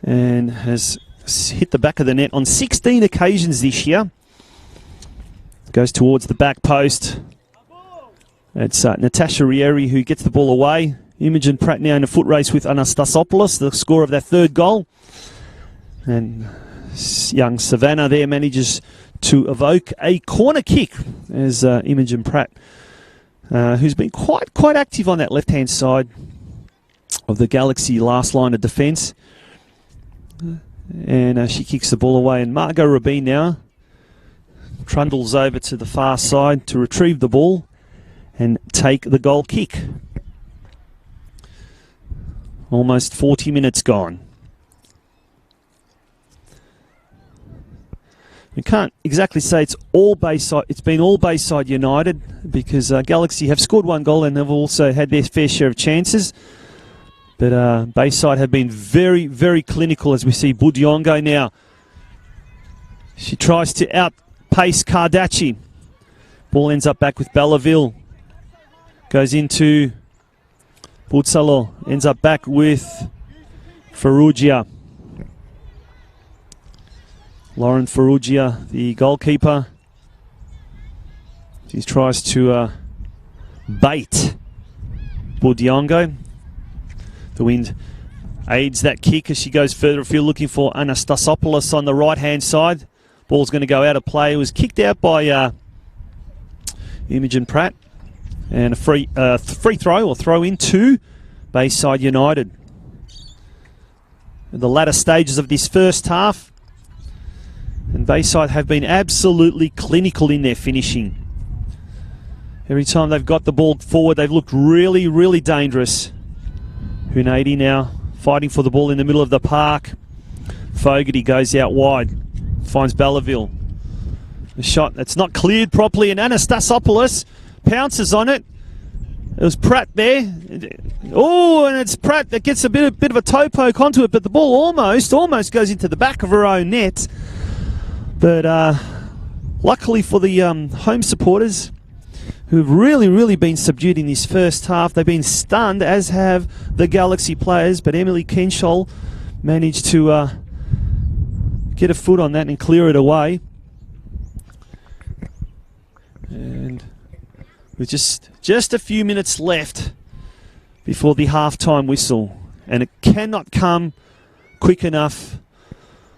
and has hit the back of the net on 16 occasions this year. Goes towards the back post. It's Natasha Rieri who gets the ball away. Imogen Pratt now in a foot race with Anastasopoulos, the score of that third goal. And young Savannah there manages to evoke a corner kick as Imogen Pratt, who's been quite active on that left-hand side of the Galaxy last line of defence. And she kicks the ball away. And Margot Rabin now trundles over to the far side to retrieve the ball and take the goal kick. Almost 40 minutes gone. We can't exactly say it's all Bayside. It's been all Bayside United because Galaxy have scored one goal and they've also had their fair share of chances. But Bayside have been very, very clinical as we see Budiongo now. She tries to outpace Cardaci. Ball ends up back with Belleville. Goes into Butsalo. Ends up back with Ferrugia. Lauren Ferrugia, the goalkeeper. She tries to bait Budiongo. The wind aids that kick as she goes further afield looking for Anastasopoulos on the right-hand side. Ball's going to go out of play. It was kicked out by Imogen Pratt. And a free throw or throw in to Bayside United. In the latter stages of this first half. And Bayside have been absolutely clinical in their finishing. Every time they've got the ball forward, they've looked really, really dangerous. Hunady now fighting for the ball in the middle of the park. Fogarty goes out wide. Finds Belleville. The shot that's not cleared properly, and Anastasopoulos pounces on it. It was Pratt there. Oh, and it's Pratt that gets a bit of a toe poke onto it, but the ball almost goes into the back of her own net. But luckily for the home supporters, who've really, really been subdued in this first half, they've been stunned, as have the Galaxy players. But Emily Kenshall managed to get a foot on that and clear it away. And with just a few minutes left before the halftime whistle, and it cannot come quick enough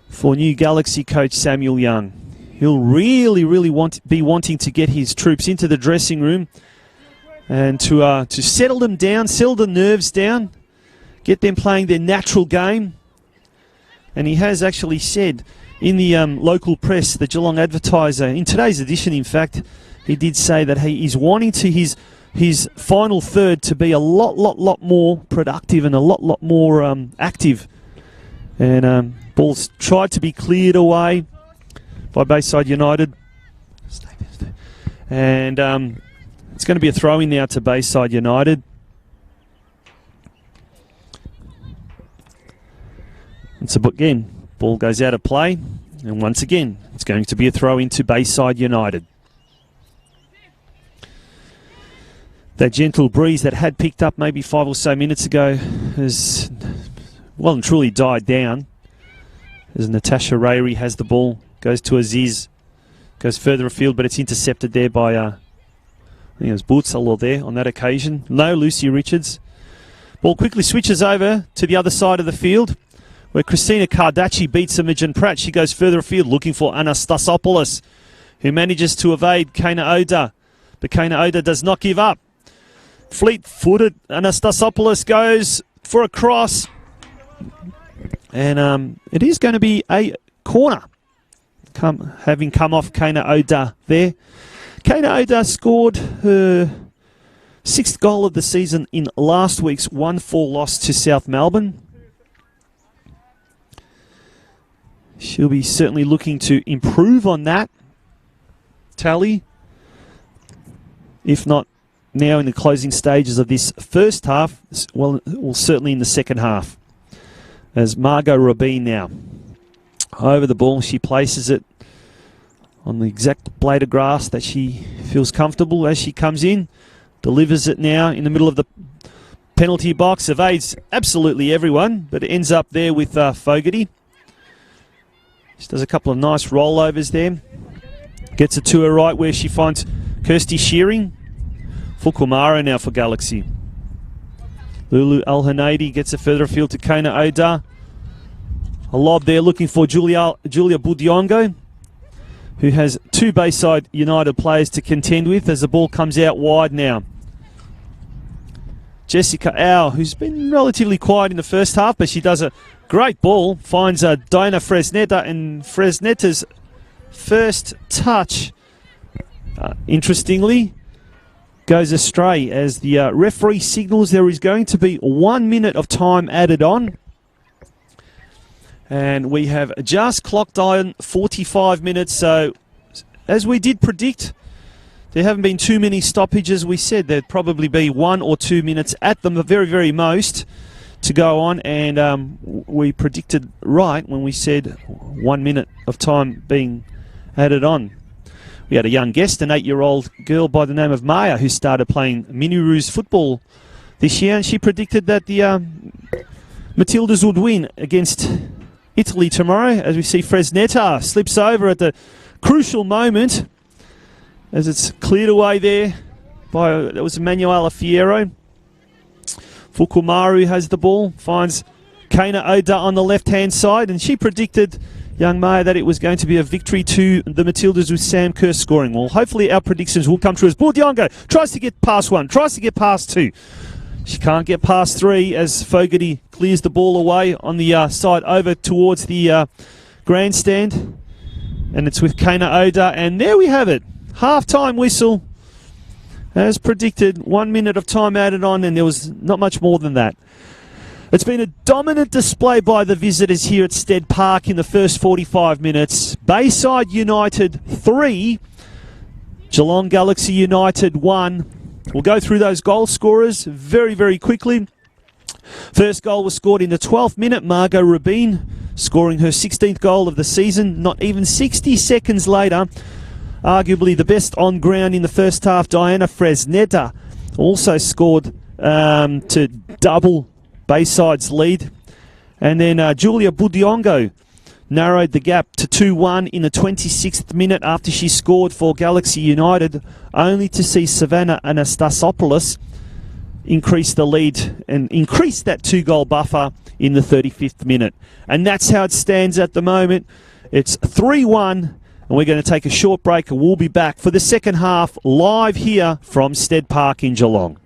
for new Galaxy coach Samuel Young. He'll really, really be wanting to get his troops into the dressing room and to settle them down, settle the nerves down, get them playing their natural game. And he has actually said in the local press, the Geelong Advertiser, in today's edition, in fact, he did say that he is wanting to his final third to be a lot more productive and a lot more active. And balls tried to be cleared away by Bayside United. And it's going to be a throw-in now to Bayside United. And so again, ball goes out of play. And once again, it's going to be a throw-in to Bayside United. That gentle breeze that had picked up maybe 5 or so minutes ago has well and truly died down. As Natasha Rayri has the ball, goes to Aziz, goes further afield, but it's intercepted there by, I think it was Butsalo there on that occasion. No, Lucy Richards. Ball quickly switches over to the other side of the field, where Christina Cardaci beats Imogen Pratt. She goes further afield looking for Anastasopoulos, who manages to evade Kana Oda. But Kana Oda does not give up. Fleet-footed Anastasopoulos goes for a cross. And it is going to be a corner, having come off Kana Oda there. Kana Oda scored her 6th goal of the season in last week's 1-4 loss to South Melbourne. She'll be certainly looking to improve on that tally, if not now in the closing stages of this first half, well certainly in the second half. As Margot Rabin now over the ball, she places it on the exact blade of grass that she feels comfortable as she comes in, delivers it now in the middle of the penalty box, evades absolutely everyone, but it ends up there with Fogarty. She does a couple of nice rollovers there, gets it to her right where she finds Kirsty Shearing. Fukumara now for Galaxy. Lulu Al-Hanadi gets it further afield to Kana Oda. A lob there looking for Julia Budiongo, who has 2 Bayside United players to contend with as the ball comes out wide now. Jessica Au, who's been relatively quiet in the first half, but she does a great ball, finds Diana Fresneta, and Fresneta's first touch, interestingly, goes astray as the referee signals there is going to be 1 minute of time added on. And we have just clocked on 45 minutes. So, as we did predict, there haven't been too many stoppages. We said there'd probably be 1 or 2 minutes at the very, very most to go on, and we predicted right when we said 1 minute of time being added on. We had a young guest, an 8-year-old girl by the name of Maya, who started playing Mini-Roos football this year, and she predicted that the Matildas would win against Italy tomorrow, as we see Fresneta slips over at the crucial moment as it's cleared away there by, that was Emanuela Fierro. Fukumaru has the ball, finds Kana Oda on the left-hand side, and she predicted, young Maya, that it was going to be a victory to the Matildas with Sam Kerr scoring. Well, hopefully our predictions will come true as Budiongo tries to get past one, tries to get past two. She can't get past three as Fogarty clears the ball away on the side over towards the grandstand. And it's with Kana Oda, and there we have it. Half-time whistle. As predicted, 1 minute of time added on, and there was not much more than that. It's been a dominant display by the visitors here at Stead Park in the first 45 minutes. Bayside United 3, Geelong Galaxy United 1. We'll go through those goal scorers very, very quickly. First goal was scored in the 12th minute. Margot Rabin scoring her 16th goal of the season. Not even 60 seconds later, arguably the best on ground in the first half, Diana Fresneta also scored to double Bayside's lead. And then Julia Budiongo narrowed the gap to 2-1 in the 26th minute after she scored for Galaxy United, only to see Savannah Anastasopoulos increase the lead and increase that 2-goal buffer in the 35th minute. And that's how it stands at the moment. It's 3-1, and we're going to take a short break, and we'll be back for the second half live here from Stead Park in Geelong.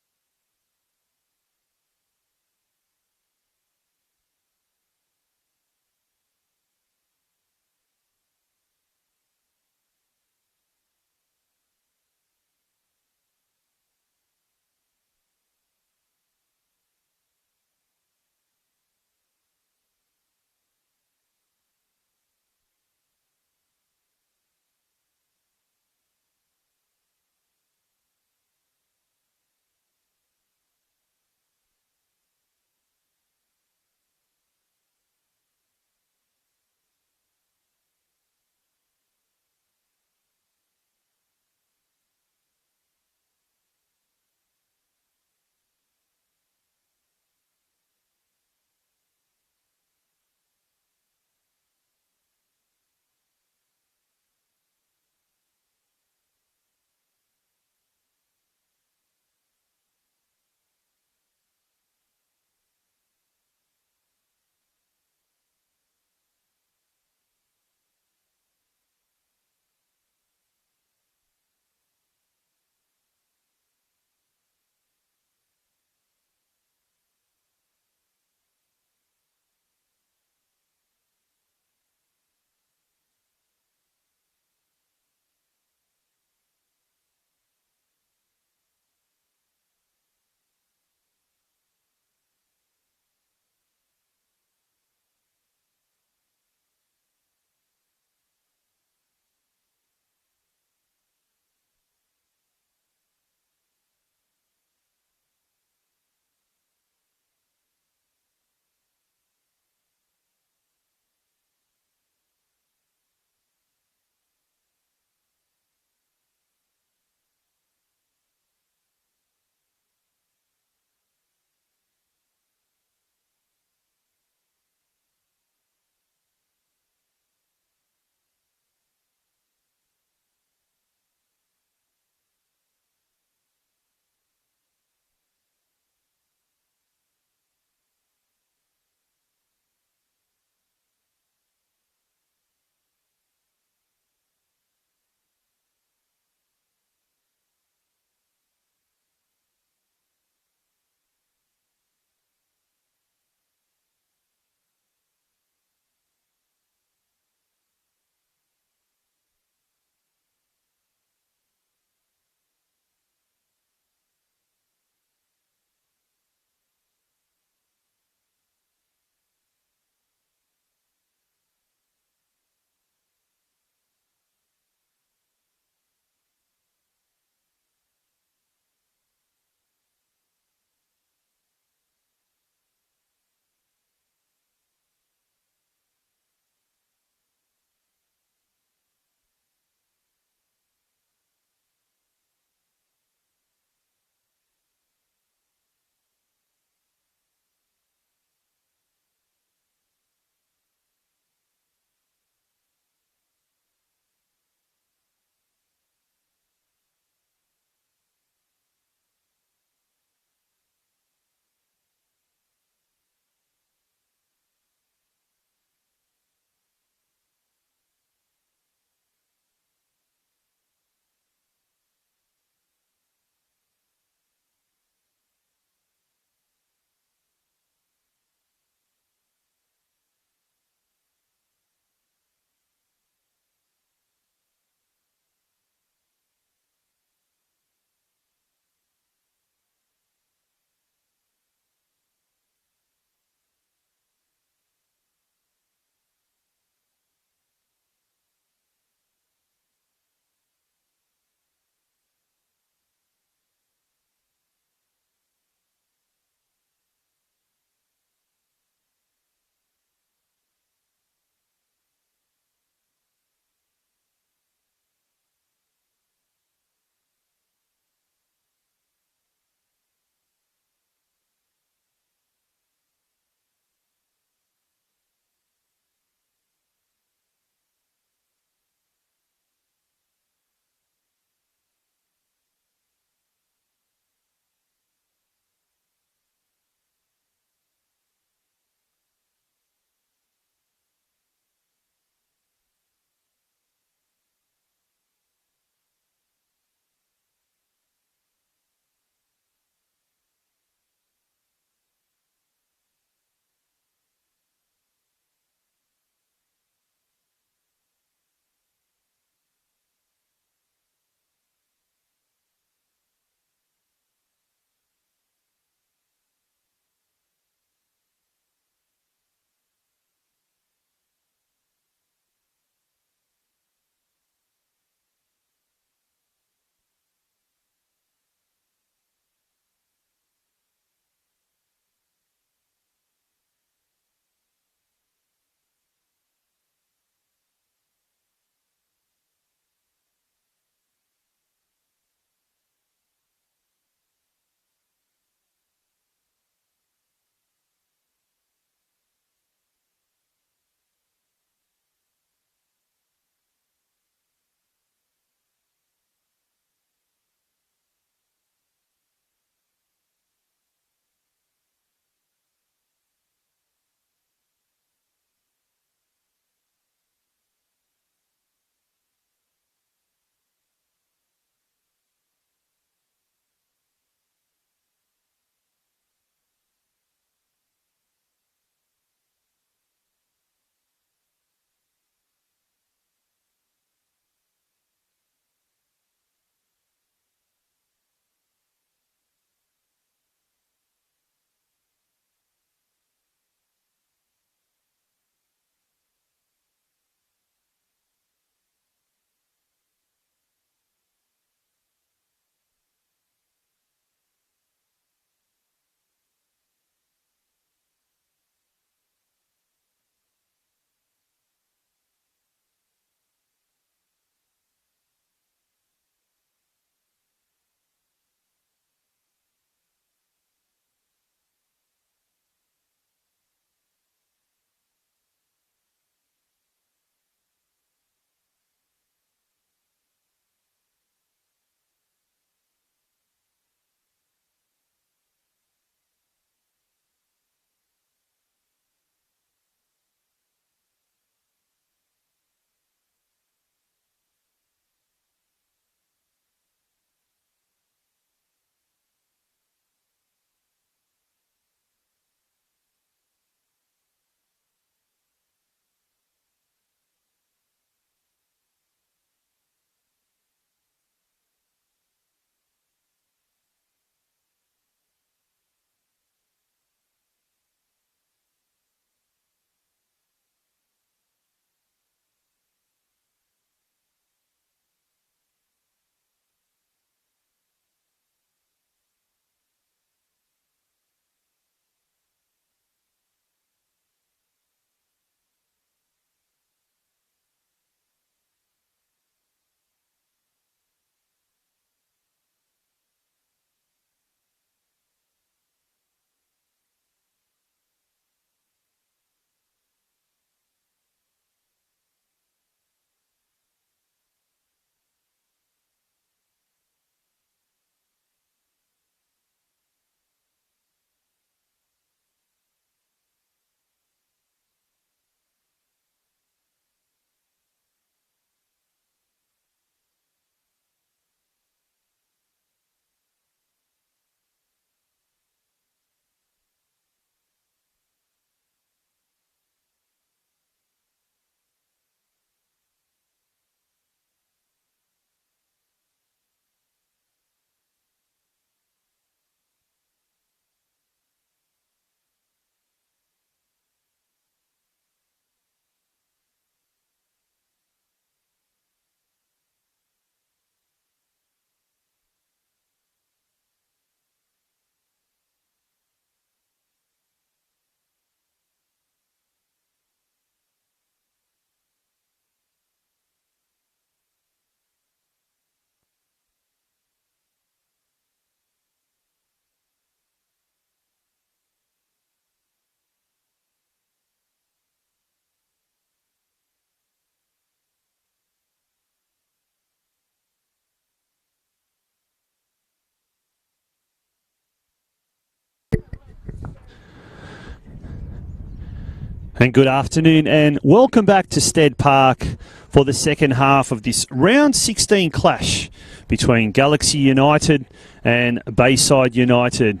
And good afternoon and welcome back to Stead Park for the second half of this round 16 clash between Galaxy United and Bayside United.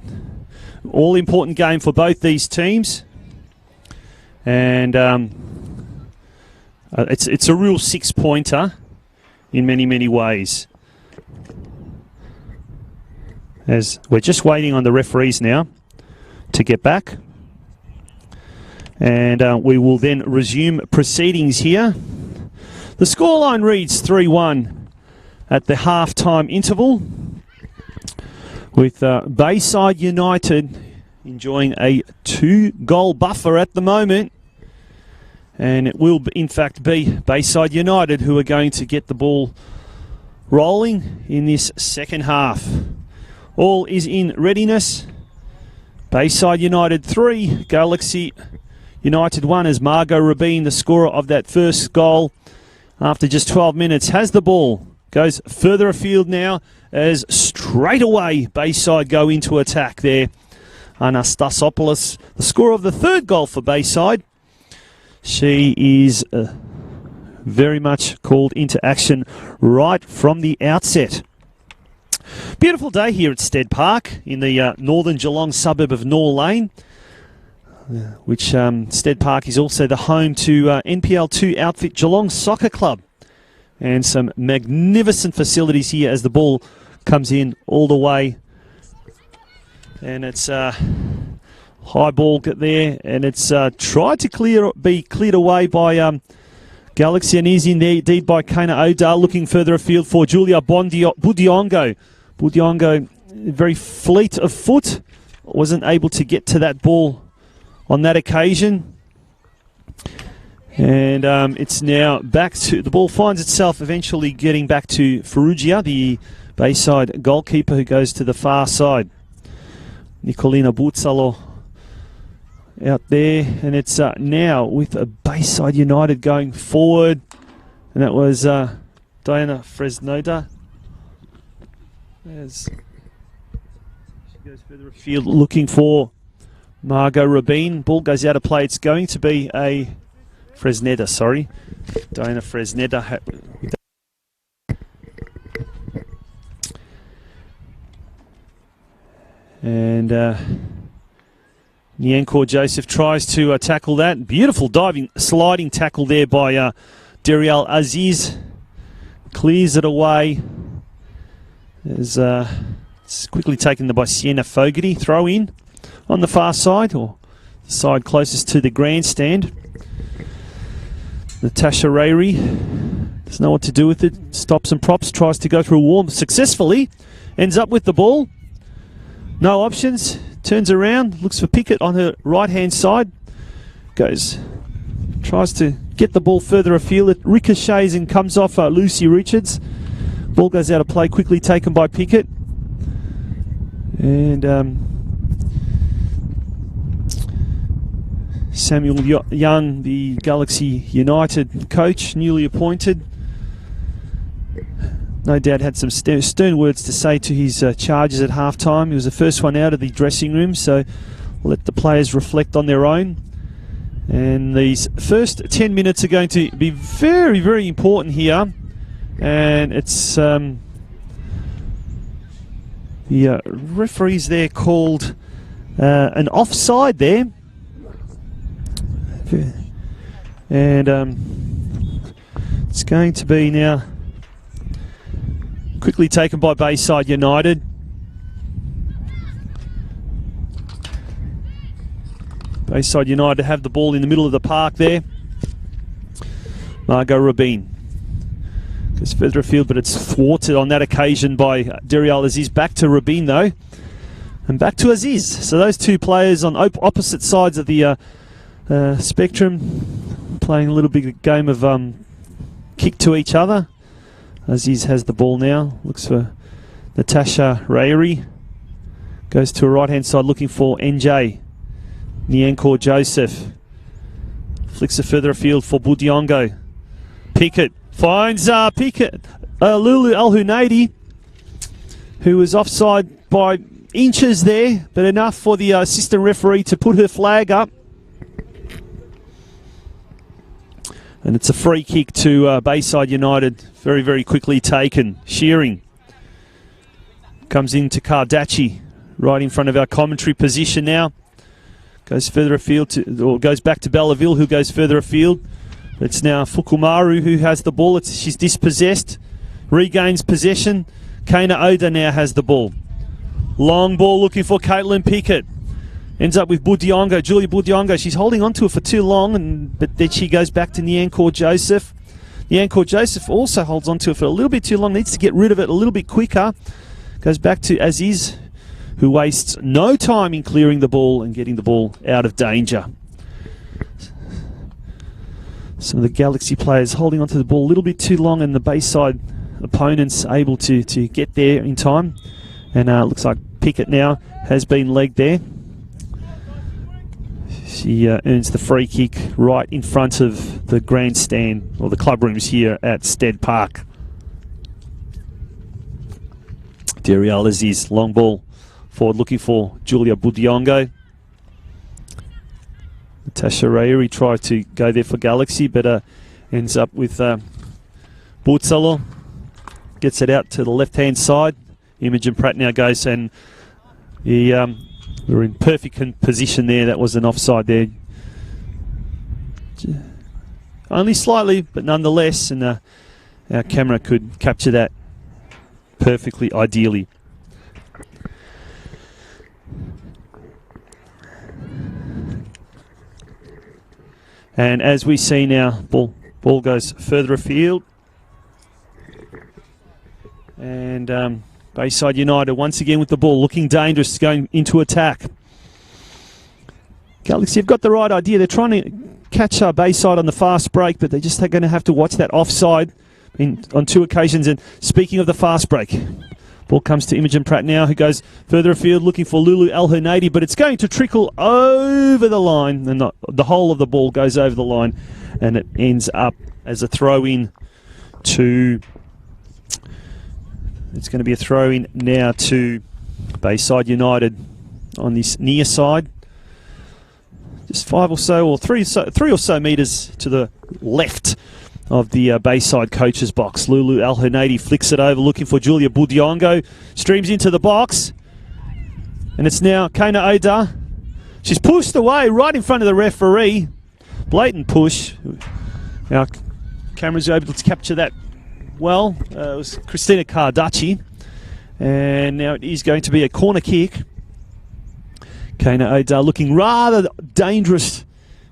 All important game for both these teams, and it's a real six-pointer in many ways. As we're just waiting on the referees now to get back. And we will then resume proceedings here. The scoreline reads 3-1 at the half-time interval, with Bayside United enjoying a 2-goal buffer at the moment. And it will, in fact, be Bayside United who are going to get the ball rolling in this second half. All is in readiness. Bayside United 3, Galaxy United 1, as Margot Rabin, the scorer of that first goal after just 12 minutes, has the ball. Goes further afield now as straight away Bayside go into attack there. Anastasopoulos, the scorer of the third goal for Bayside. She is very much called into action right from the outset. Beautiful day here at Stead Park in the northern Geelong suburb of Nor Lane, which Stead Park is also the home to NPLW outfit Geelong Soccer Club. And some magnificent facilities here as the ball comes in all the way. And it's high ball there, and it's tried to be cleared away by Galaxy, and is indeed by Kana O'Dale, looking further afield for Julia Budiongo. Budiongo, very fleet of foot, wasn't able to get to that ball on that occasion. And it's now back to, the ball finds itself eventually getting back to Ferrugia, the Bayside goalkeeper, who goes to the far side. Nicolina Buzzalo out there, and it's now with a Bayside United going forward, and that was Diana Fresnoda. As she goes further afield looking for Margot Rabin. Ball goes out of play. It's going to be a Fresneda, sorry. Diana Fresneda. And Nyankor Joseph tries to tackle that. Beautiful diving, sliding tackle there by Dariel Aziz. Clears it away. It's quickly taken by Sienna Fogarty. Throw in on the far side, or the side closest to the grandstand. Natasha Rayri doesn't know what to do with it. Stops and props, tries to go through a wall successfully. Ends up with the ball. No options. Turns around, looks for Pickett on her right-hand side. Tries to get the ball further afield. It ricochets and comes off Lucy Richards. Ball goes out of play, quickly taken by Pickett. And Samuel Young, the Galaxy United coach, newly appointed, no doubt had some stern words to say to his charges at halftime. He was the first one out of the dressing room, so we'll let the players reflect on their own. And these first 10 minutes are going to be very important here. And it's the referees there called an offside there. And it's going to be now quickly taken by Bayside United. Bayside United have the ball in the middle of the park there. Margot Rabin goes further afield, but it's thwarted on that occasion by Dariel Aziz. Back to Rabin though, and back to Aziz. So those two players on opposite sides of the spectrum, playing a little bit of game of kick to each other. Aziz has the ball now, looks for Natasha Rayri, goes to her right hand side looking for NJ. Nyankor Joseph flicks it further afield for Budiongo. Pickett finds Pickett, Lulu Al-Hunaidi, who was offside by inches there, but enough for the assistant referee to put her flag up. And it's a free kick to Bayside United. Very, very quickly taken. Shearing comes into Kardachi, right in front of our commentary position now. Goes further afield, or goes back to Belleville, who goes further afield. It's now Fukumaru who has the ball. She's dispossessed. Regains possession. Kana Oda now has the ball. Long ball looking for Caitlin Pickett. Ends up with Budiongo, Julia Budiongo. She's holding on to it for too long, but then she goes back to Nyankor Joseph. Nyankor Joseph also holds on to it for a little bit too long. Needs to get rid of it a little bit quicker. Goes back to Aziz, who wastes no time in clearing the ball and getting the ball out of danger. Some of the Galaxy players holding onto the ball a little bit too long, and the Bayside opponents able to get there in time. And it looks like Pickett now has been legged there. She earns the free kick right in front of the grandstand, or the club rooms here at Stead Park. Dariel Aziz, long ball forward looking for Julia Budiongo. Natasha Rayuri tried to go there for Galaxy, but ends up with Butzalo. Gets it out to the left-hand side. Imogen Pratt now goes, and we're in perfect position there. That was an offside there. Only slightly, but nonetheless, and our camera could capture that perfectly, ideally. And as we see now, ball goes further afield. And Bayside United once again with the ball, looking dangerous, going into attack. Galaxy have got the right idea. They're trying to catch Bayside on the fast break, but they're just going to have to watch that offside on two occasions. And speaking of the fast break, ball comes to Imogen Pratt now, who goes further afield looking for Lulu El Hernady, but it's going to trickle over the line, and the whole of the ball goes over the line, and it ends up as a throw-in to... It's going to be a throw-in now to Bayside United on this near side. Just 5 or so, or 3 or so metres to the left of the Bayside coach's box. Lulu El Hernady flicks it over, looking for Julia Budiongo. Streams into the box. And it's now Kana Oda. She's pushed away right in front of the referee. Blatant push. Our cameras are able to capture that well. It was Christina Kardachi. And now it is going to be a corner kick. Kana Oda looking rather dangerous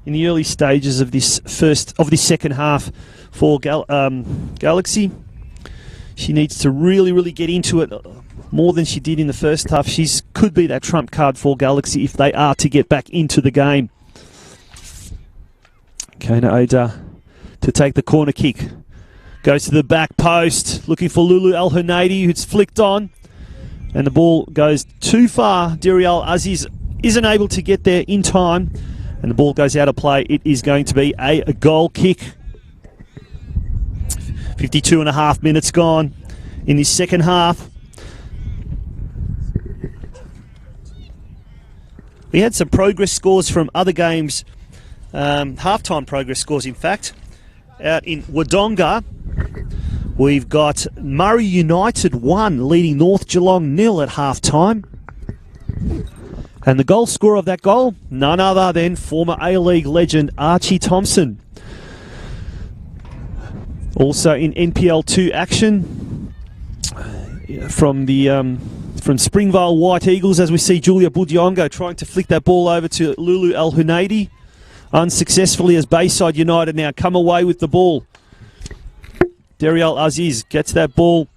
in the early stages of this second half for Galaxy. She needs to really get into it more than she did in the first half. She could be that trump card for Galaxy if they are to get back into the game. Kana Oda to take the corner kick. Goes to the back post, looking for Lulu El Hernady, who's flicked on. And the ball goes too far. Dariel Aziz isn't able to get there in time. And the ball goes out of play. It is going to be a goal kick. 52 and a half minutes gone in this second half. We had some progress scores from other games, halftime progress scores in fact. Out in Wodonga, we've got Murray United 1 leading North Geelong 0 at halftime. And the goal scorer of that goal, none other than former A-League legend Archie Thompson. Also in NPL2 action from Springvale White Eagles, as we see Julia Budiongo trying to flick that ball over to Lulu El Hernady. Unsuccessfully, as Bayside United now come away with the ball. Dariel Aziz gets that ball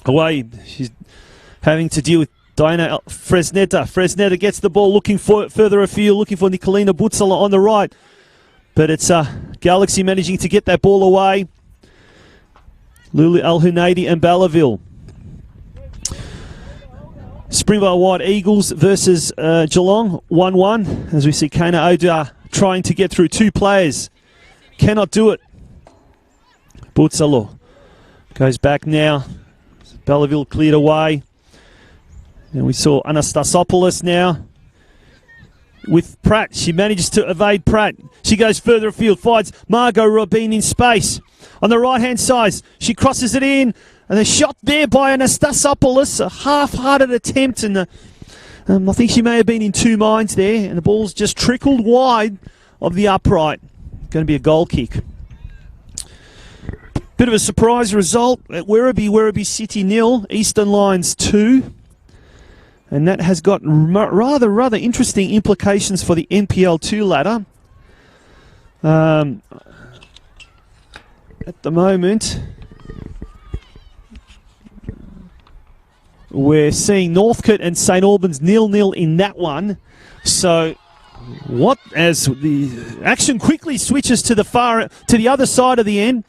away. She's having to deal with Diana Fresneta. Fresneta gets the ball, looking for further afield, looking for Nicolina Butzala on the right. But it's Galaxy managing to get that ball away. Lulu El Hernady and Belleville. Springvale White Eagles versus Geelong, 1-1. As we see Kana Oda trying to get through two players. Cannot do it. Butzalo goes back now. Belleville cleared away. And we saw Anastasopoulos now. with Pratt. She manages to evade Pratt. She goes further afield, finds Margot Robin in space. On the right-hand side, she crosses it in, and a shot there by Anastasopoulos, a half-hearted attempt, and I think she may have been in two minds there, and the ball's just trickled wide of the upright. Going to be a goal kick. Bit of a surprise result at Werribee City 0, Eastern Lions 2. And that has got rather interesting implications for the NPL2 ladder. At the moment, we're seeing Northcote and St Albans 0-0 in that one. So, as the action quickly switches to the other side of the end,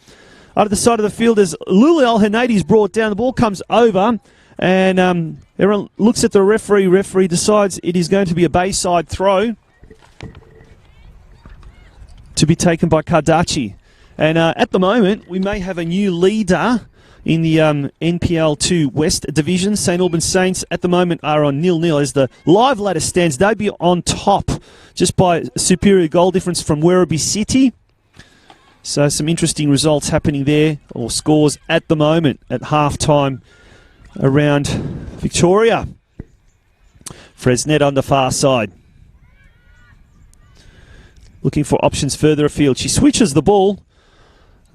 other side of the field, as Lulu Al Hanadi is brought down. The ball comes over, and everyone looks at the referee. Referee decides it is going to be a Bayside throw to be taken by Kardachi. And at the moment, we may have a new leader in the NPL2 West Division. St Albans Saints at the moment are on 0-0 as the live ladder stands. They'd be on top just by superior goal difference from Werribee City. So some interesting results happening there, or scores at the moment at half-time around Victoria. Fresned on the far side. Looking for options further afield. She switches the ball.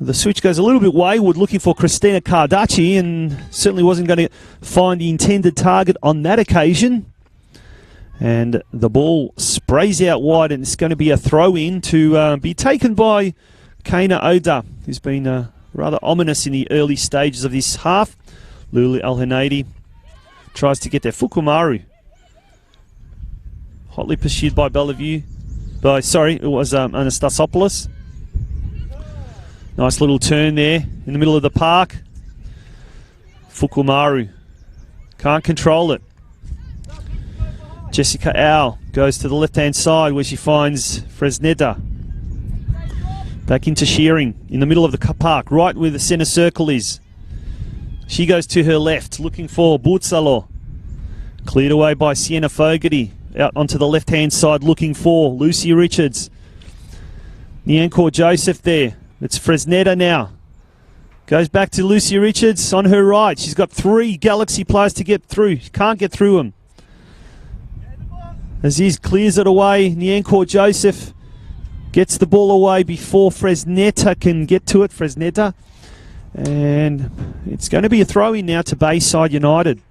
The switch goes a little bit wayward, looking for Christina Kardachi, and certainly wasn't going to find the intended target on that occasion. And the ball sprays out wide, and it's going to be a throw-in to be taken by Kana Oda, who's been rather ominous in the early stages of this half. Lulu Al Hanadi tries to get there. Fukumaru, hotly pursued by Bellevue. It was Anastasopoulos. Nice little turn there in the middle of the park. Fukumaru can't control it. Jessica Au goes to the left-hand side where she finds Fresneda. Back into Shearing in the middle of the park, right where the centre circle is. She goes to her left, looking for Butsalo. Cleared away by Sienna Fogarty. Out onto the left-hand side, looking for Lucy Richards. Nyankor Joseph there. It's Fresneda now. Goes back to Lucy Richards on her right. She's got three Galaxy players to get through. She can't get through them. Aziz clears it away. Nyankor Joseph gets the ball away before Fresneda can get to it. Fresneda. And it's going to be a throw-in now to Bayside United.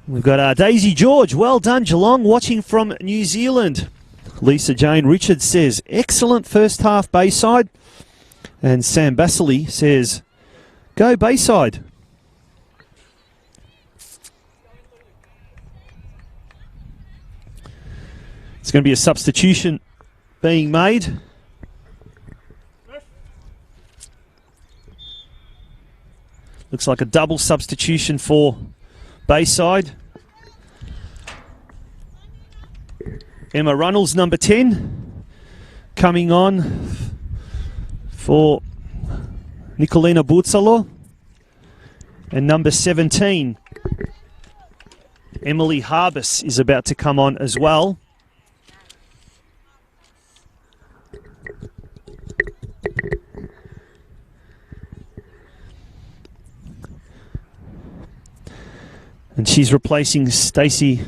We've got Daisy George. Well done, Geelong, watching from New Zealand. Lisa Jane Richards says, excellent first half, Bayside. And Sam Basily says, go Bayside. It's going to be a substitution being made. Looks like a double substitution for Bayside. Emma Runnels, number 10, coming on for Nicolina Butsalo. And number 17, Emily Harbus, is about to come on as well. And she's replacing Stacey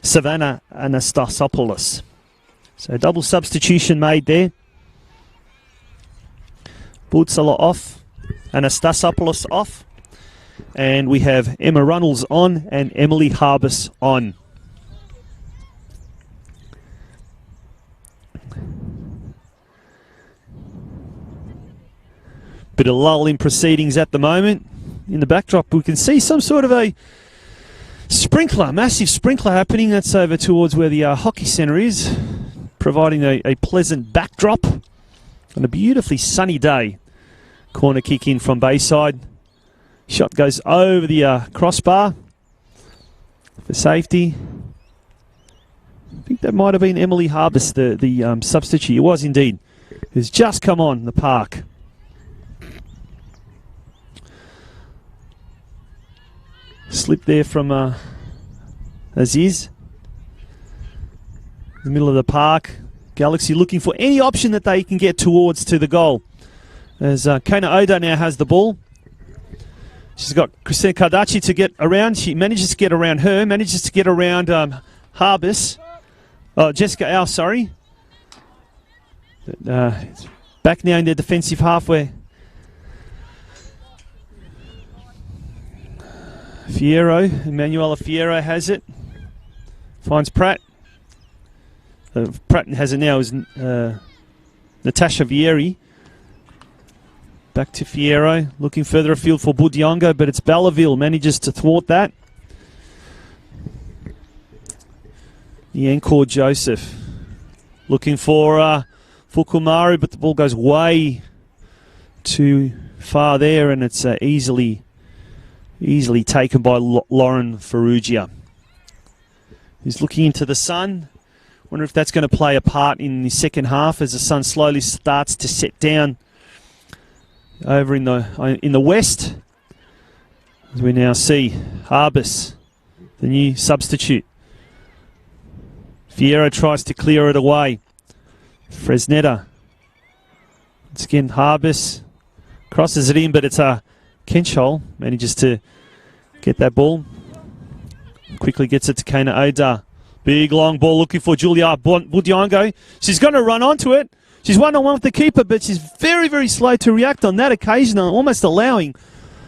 Savannah Anastasopoulos. So double substitution made there. Butsala off, Anastasopoulos off. And we have Emma Runnels on and Emily Harbus on. Bit of lull in proceedings at the moment. In the backdrop, we can see some sort of a sprinkler, massive sprinkler happening. That's over towards where the hockey centre is, providing a pleasant backdrop on a beautifully sunny day. Corner kick in from Bayside. Shot goes over the crossbar for safety. I think that might have been Emily Harbus, the substitute. It was indeed. Who's just come on the park. Slip there from Aziz. In the middle of the park. Galaxy looking for any option that they can get towards to the goal. As Kana Oda now has the ball. She's got Christine Kardachi to get around. She manages to get around her. Manages to get around Harbis. Oh, Jessica Au, sorry. Back now in their defensive half where Emanuela Fierro has it. Finds Pratt. Pratt has it now as Natasha Vieri. Back to Fierro, looking further afield for Budiongo, but it's Belleville manages to thwart that. Yanko Joseph looking for Fukumaru, but the ball goes way too far there, and it's easily taken by Lauren Ferrugia. He's looking into the sun. Wonder if that's going to play a part in the second half as the sun slowly starts to set down over in the west. As we now see Harbis, the new substitute. Fierro tries to clear it away. Fresneda. Once again, Harbis crosses it in, but it's Kenchol manages to get that ball. Quickly gets it to Kana Oda. Big long ball looking for Julia Budiongo. She's going to run onto it. She's one-on-one with the keeper, but she's very, very slow to react on that occasion, almost allowing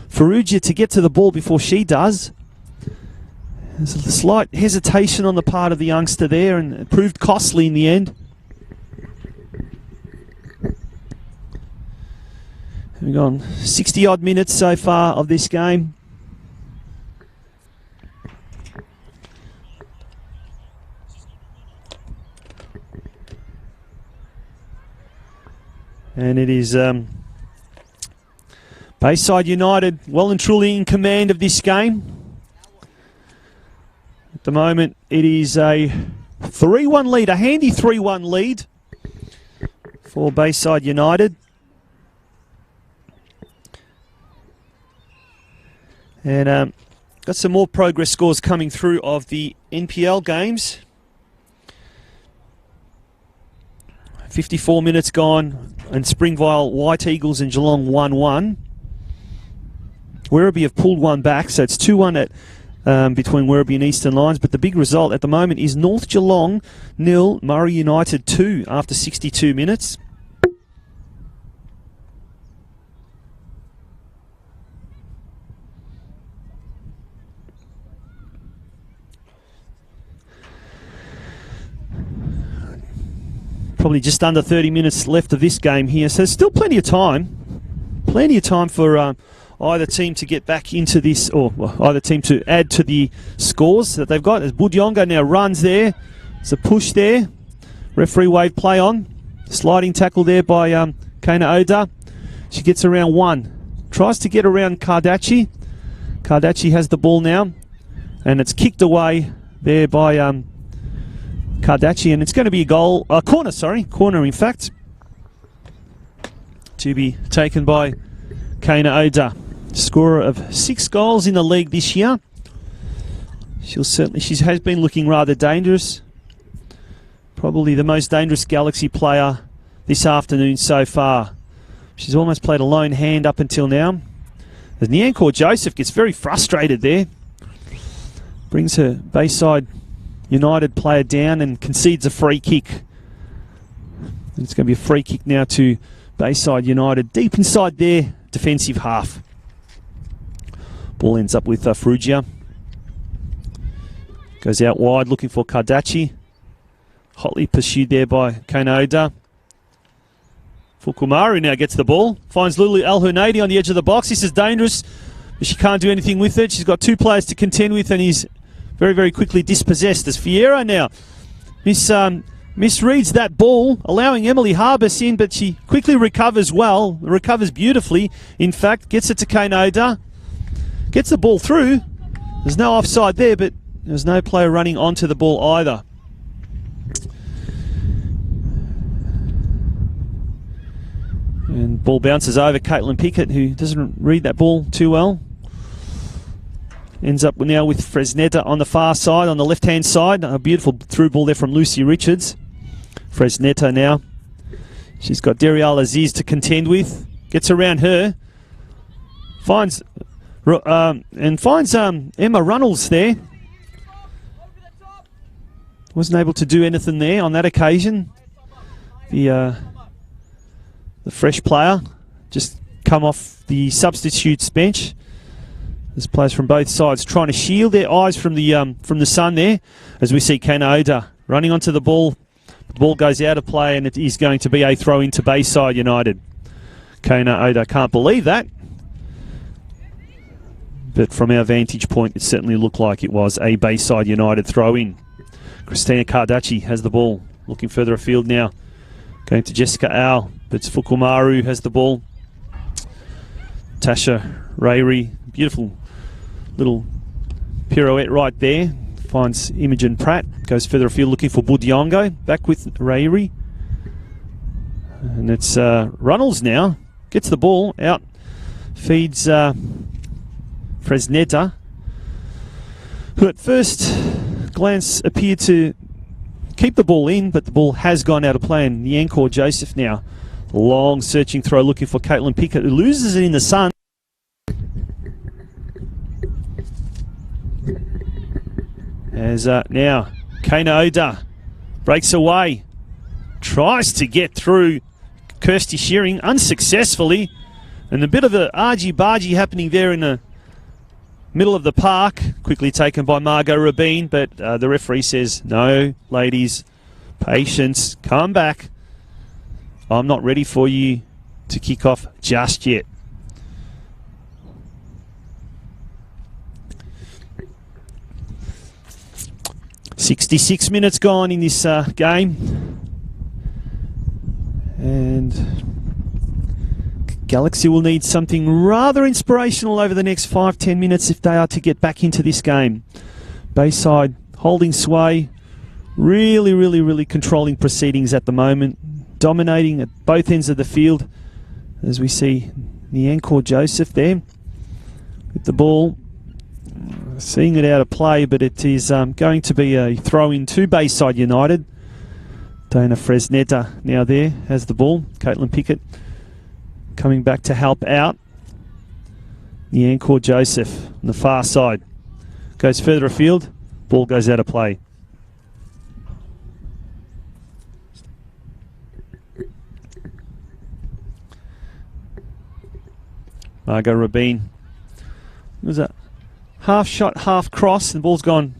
Ferrugia to get to the ball before she does. There's a slight hesitation on the part of the youngster there, and it proved costly in the end. We've gone 60-odd minutes so far of this game. And it is Bayside United well and truly in command of this game. At the moment, it is a 3-1 lead, a handy 3-1 lead for Bayside United. And got some more progress scores coming through of the NPL games. 54 minutes gone, and Springvale White Eagles and Geelong 1-1. Werribee have pulled one back, so it's 2-1 at between Werribee and Eastern Lions. But the big result at the moment is North Geelong 0, Murray United 2 after 62 minutes. Probably just under 30 minutes left of this game here, so there's still plenty of time. Plenty of time for either team to get back into this, or either team to add to the scores that they've got. As Budiongo now runs there, it's a push there. Referee wave play on. Sliding tackle there by Kana Oda. She gets around one. Tries to get around Kardachi. Kardachi has the ball now, and it's kicked away there by Kardachi, and it's going to be a corner in fact, to be taken by Kana Oda, scorer of 6 goals in the league this year. She has been looking rather dangerous, probably the most dangerous Galaxy player this afternoon so far. She's almost played a lone hand up until now. As Nyankor Joseph gets very frustrated there, brings her Bayside United player down and concedes a free kick. And it's going to be a free kick now to Bayside United, deep inside their defensive half. Ball ends up with Ferrugia. Goes out wide looking for Kardachi. Hotly pursued there by Kana Oda. Fukumaru now gets the ball. Finds Lulu El Hunaydi on the edge of the box. This is dangerous, but she can't do anything with it. She's got 2 players to contend with, and he's very, very quickly dispossessed. As Fierro now misreads that ball, allowing Emily Harbis in, but she quickly recovers well, recovers beautifully. In fact, gets it to Kana Oda, gets the ball through. There's no offside there, but there's no player running onto the ball either. And ball bounces over Caitlin Pickett, who doesn't read that ball too well. Ends up now with Fresneta on the far side, on the left-hand side. A beautiful through ball there from Lucy Richards. Fresneta now. She's got Darial Aziz to contend with. Gets around her. Finds Emma Runnels there. Wasn't able to do anything there on that occasion. The fresh player just come off the substitutes bench. There's players from both sides trying to shield their eyes from the sun there, as we see Kana Oda running onto the ball. The ball goes out of play, and it is going to be a throw into Bayside United. Kana Oda can't believe that, but from our vantage point, it certainly looked like it was a Bayside United throw-in. Christina Cardaci has the ball, looking further afield now. Going to Jessica Au, but Fukumaru has the ball. Tasha Rayri, beautiful little pirouette right there. Finds Imogen Pratt. Goes further afield looking for Budiongo. Back with Rayri. And it's Runnels now. Gets the ball out. Feeds Fresneta, who at first glance appeared to keep the ball in, but the ball has gone out of play. And Nyankor Joseph now. Long searching throw looking for Caitlin Pickett, who loses it in the sun. As now, Kana Oda breaks away, tries to get through Kirsty Shearing unsuccessfully, and a bit of a argy-bargy happening there in the middle of the park, quickly taken by Margot Rabin, but the referee says, no, ladies, patience, come back. I'm not ready for you to kick off just yet. "66 minutes gone in this game, and Galaxy will need something rather inspirational over the next 5-10 minutes if they are to get back into this game. Bayside holding sway, really controlling proceedings at the moment, dominating at both ends of the field, as we see Nyankor Joseph there with the ball. Seeing it out of play, but it is going to be a throw-in to Bayside United. Dana Fresneta now there has the ball. Caitlin Pickett coming back to help out. Nyankor Joseph on the far side. Goes further afield. Ball goes out of play. Margot Rabin. It was a half shot, half cross, and the ball's gone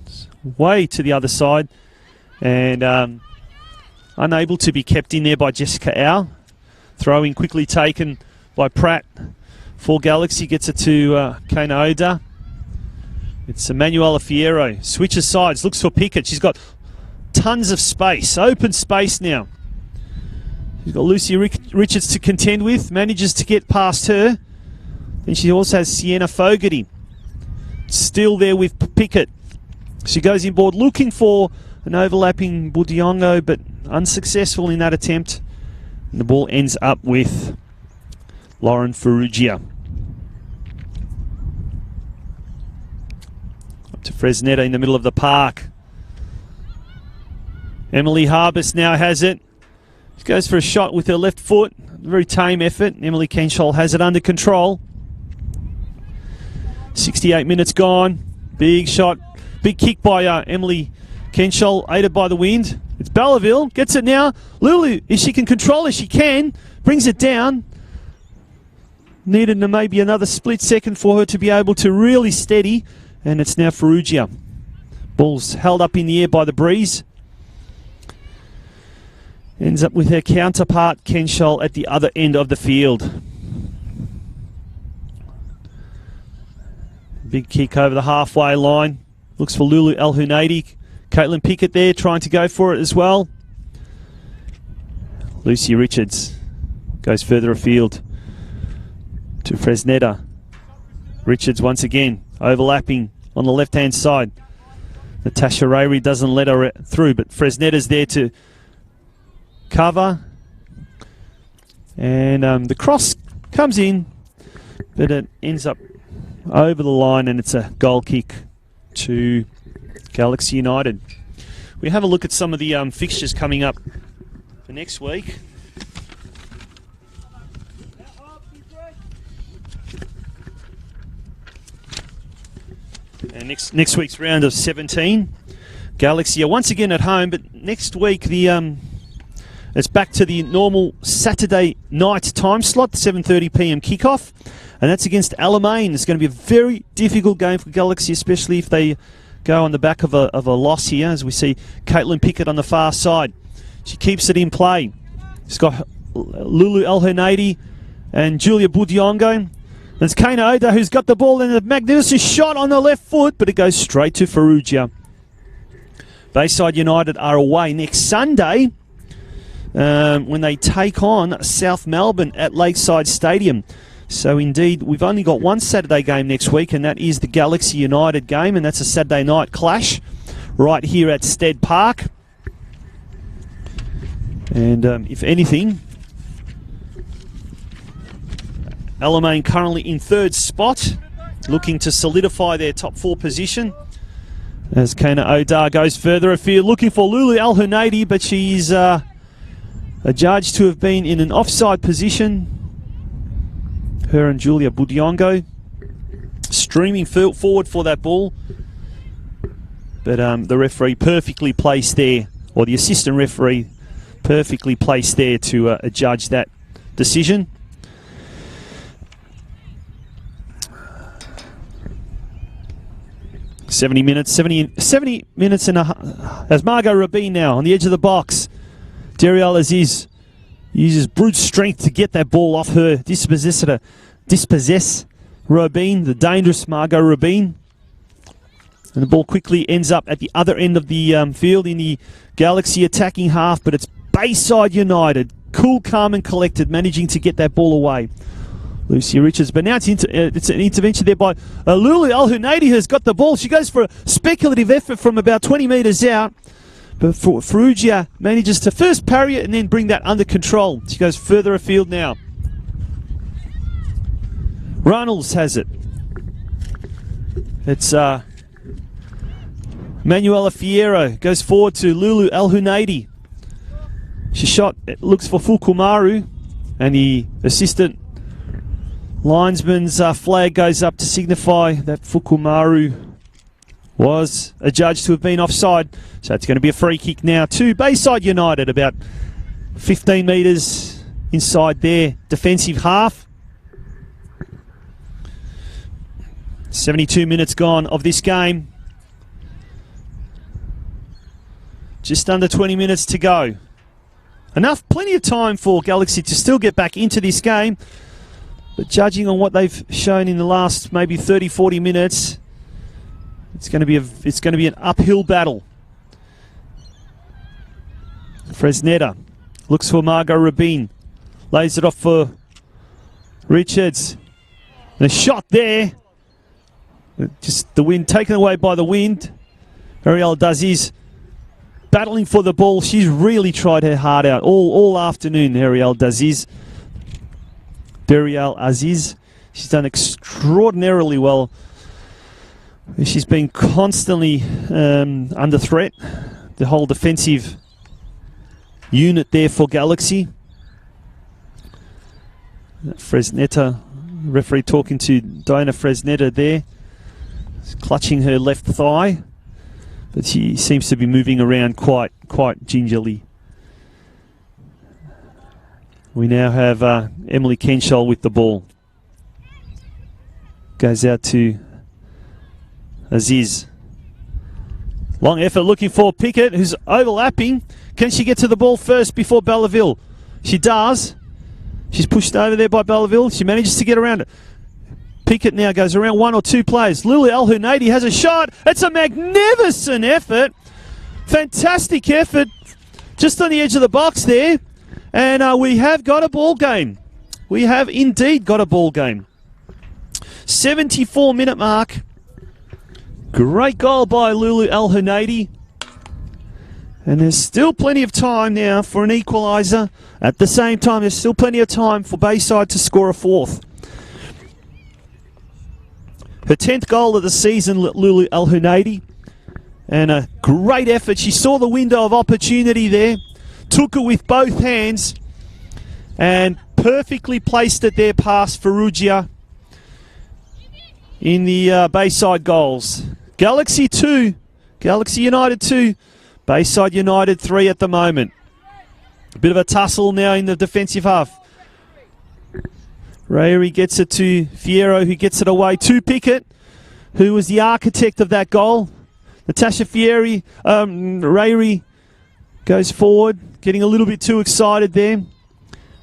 way to the other side, and unable to be kept in there by Jessica Au. Throwing quickly taken by Pratt for Galaxy, gets it to Kana Oda. It's Emanuela Fierro, switches sides, looks for Pickett. She's got tons of space, open space now. She's got Lucy Richards to contend with, manages to get past her. Then she also has Sienna Fogarty. Still there with Pickett. She goes inboard looking for an overlapping Budiongo, but unsuccessful in that attempt. And the ball ends up with Lauren Ferrugia. Up to Fresneta in the middle of the park. Emily Harbus now has it. She goes for a shot with her left foot. Very tame effort. Emily Kenshall has it under control. 68 minutes gone. Big shot. Big kick by Emily Kenshall, aided by the wind. It's Belleville. Gets it now. Lulu, if she can control it, she can. Brings it down. Needed maybe another split second for her to be able to really steady. And it's now Ferrugia. Ball's held up in the air by the breeze. Ends up with her counterpart, Kenshall, at the other end of the field. Big kick over the halfway line. Looks for Lulu El Hunaidi. Caitlin Pickett there trying to go for it as well. Lucy Richards goes further afield to Fresneta. Richards once again overlapping on the left-hand side. Natasha Rayri doesn't let her through, but Fresneta's there to cover. And the cross comes in, but it ends up over the line, and it's a goal kick to Galaxy United. We have a look at some of the fixtures coming up for next week. And next week's round of 17, Galaxy are once again at home, but next week it's back to the normal Saturday night time slot, 7:30 p.m. kickoff, and that's against Alamein. It's going to be a very difficult game for Galaxy, especially if they go on the back of a loss here, as we see Caitlin Pickett on the far side. She keeps it in play. She's got Lulu El Hernady and Julia Budiongo. It's Kana Oda who's got the ball, and a magnificent shot on the left foot, but it goes straight to Farrugia. Bayside United are away next Sunday when they take on South Melbourne at Lakeside Stadium. So indeed, we've only got one Saturday game next week, and that is the Galaxy United game, and that's a Saturday night clash right here at Stead Park. And if anything, Alamein currently in third spot, looking to solidify their top 4 position. As Kana Odar goes further afield, looking for Lulu Al Hernady, but she's adjudged to have been in an offside position. Her and Julia Budiongo streaming forward for that ball. But the referee perfectly placed there, or the assistant referee perfectly placed there to adjudge that decision. Seventy minutes and a half. As Margot Rabin now on the edge of the box. Dariel Aziz uses brute strength to get that ball off her. Dispossess Rabin, the dangerous Margot Rabin. And the ball quickly ends up at the other end of the field in the Galaxy attacking half, but it's Bayside United, cool, calm and collected, managing to get that ball away. Lucia Richards, but now it's an intervention there by Lulu Al Hernady, who's got the ball. She goes for a speculative effort from about 20 metres out, but Farrugia manages to first parry it and then bring that under control. She goes further afield now. Runnels has it. It's Manuela Fierro goes forward to Lulu Al Hernady. She shot, it looks for Fukumaru, and the assistant linesman's flag goes up to signify that Fukumaru was adjudged to have been offside. So it's going to be a free kick now to Bayside United, about 15 metres inside their defensive half. 72 minutes gone of this game. Just under 20 minutes to go. Plenty of time for Galaxy to still get back into this game. But judging on what they've shown in the last maybe 30, 40 minutes, it's going to be an uphill battle. Fresneda looks for Margot Rabin. Lays it off for Richards. And a shot there. Just the wind taken away by the wind. Ariel Daziz battling for the ball. She's really tried her heart out all afternoon, Ariel Daziz. Dariel Aziz. She's done extraordinarily well. She's been constantly under threat. The whole defensive unit there for Galaxy. Fresneta, referee talking to Diana Fresneta there. She's clutching her left thigh. But she seems to be moving around quite gingerly. We now have Emily Kenshall with the ball. Goes out to Aziz. Long effort looking for Pickett, who's overlapping. Can she get to the ball first before Belleville? She does. She's pushed over there by Belleville. She manages to get around it. Pickett now goes around 1 or 2 players. Lulu Al Hernady has a shot. It's a magnificent effort. Fantastic effort. Just on the edge of the box there. And we have got a ball game. We have indeed got a ball game. 74-minute mark. Great goal by Lulu Al Hernady. And there's still plenty of time now for an equaliser. At the same time, there's still plenty of time for Bayside to score a fourth. Her 10th goal of the season, Lulu El Hunaidi. And a great effort. She saw the window of opportunity there. Took it with both hands. And perfectly placed it there past Ferrugia in the Bayside goals. Galaxy 2. Galaxy United 2. Bayside United 3 at the moment. A bit of a tussle now in the defensive half. Rayri gets it to Fierro, who gets it away to Pickett, who was the architect of that goal. Natasha Rayri goes forward, getting a little bit too excited there.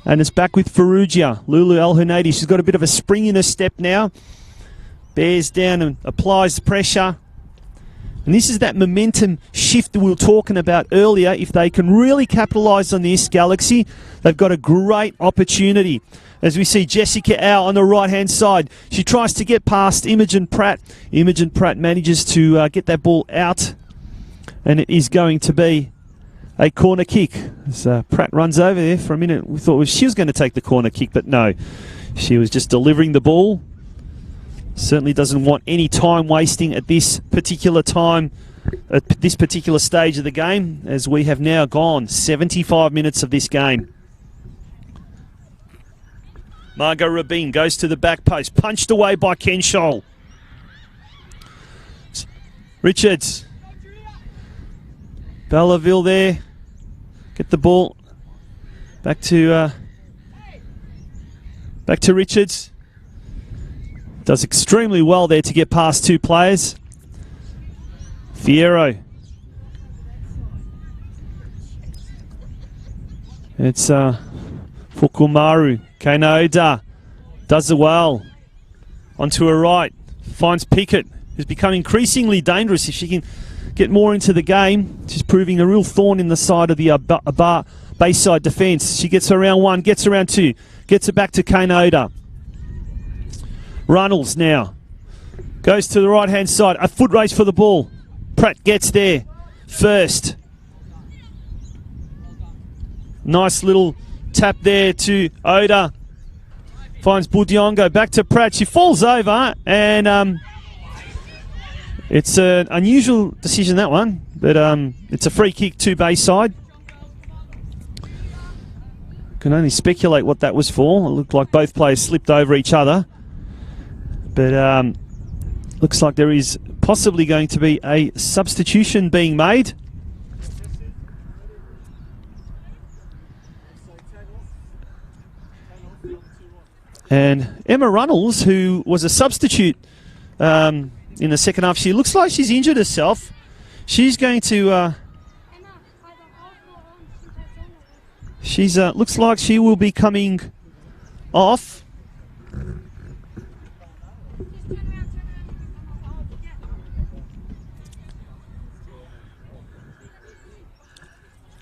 And it's back with Ferrugia. Lulu El Hunaidi, she's got a bit of a spring in her step now. Bears down and applies the pressure. And this is that momentum shift that we were talking about earlier. If they can really capitalise on this, Galaxy, they've got a great opportunity. As we see Jessica Au on the right-hand side. She tries to get past Imogen Pratt. Imogen Pratt manages to get that ball out. And it is going to be a corner kick. As Pratt runs over there for a minute. We thought she was going to take the corner kick, but no. She was just delivering the ball. Certainly doesn't want any time wasting at this particular time, at this particular stage of the game, as we have now gone 75 minutes of this game. Margot Rabin goes to the back post, punched away by Ken Scholl. Richards. Belleville there. Get the ball back to Richards. Does extremely well there to get past two players. Fierro. It's Fukumaru. Kainoda does it well. Onto her right. Finds Pickett, who's become increasingly dangerous if she can get more into the game. She's proving a real thorn in the side of the Bayside defence. She gets around one, gets around two, gets it back to Kainoda. Runnels now. Goes to the right-hand side. A foot race for the ball. Pratt gets there first. Nice little tap there to Oda. Finds Budiongo. Back to Pratt. She falls over and it's an unusual decision, that one. But it's a free kick to Bayside. Can only speculate what that was for. It looked like both players slipped over each other. But looks like there is possibly going to be a substitution being made. And Emma Runnels, who was a substitute in the second half, she looks like she's injured herself. She's going to... looks like she will be coming off.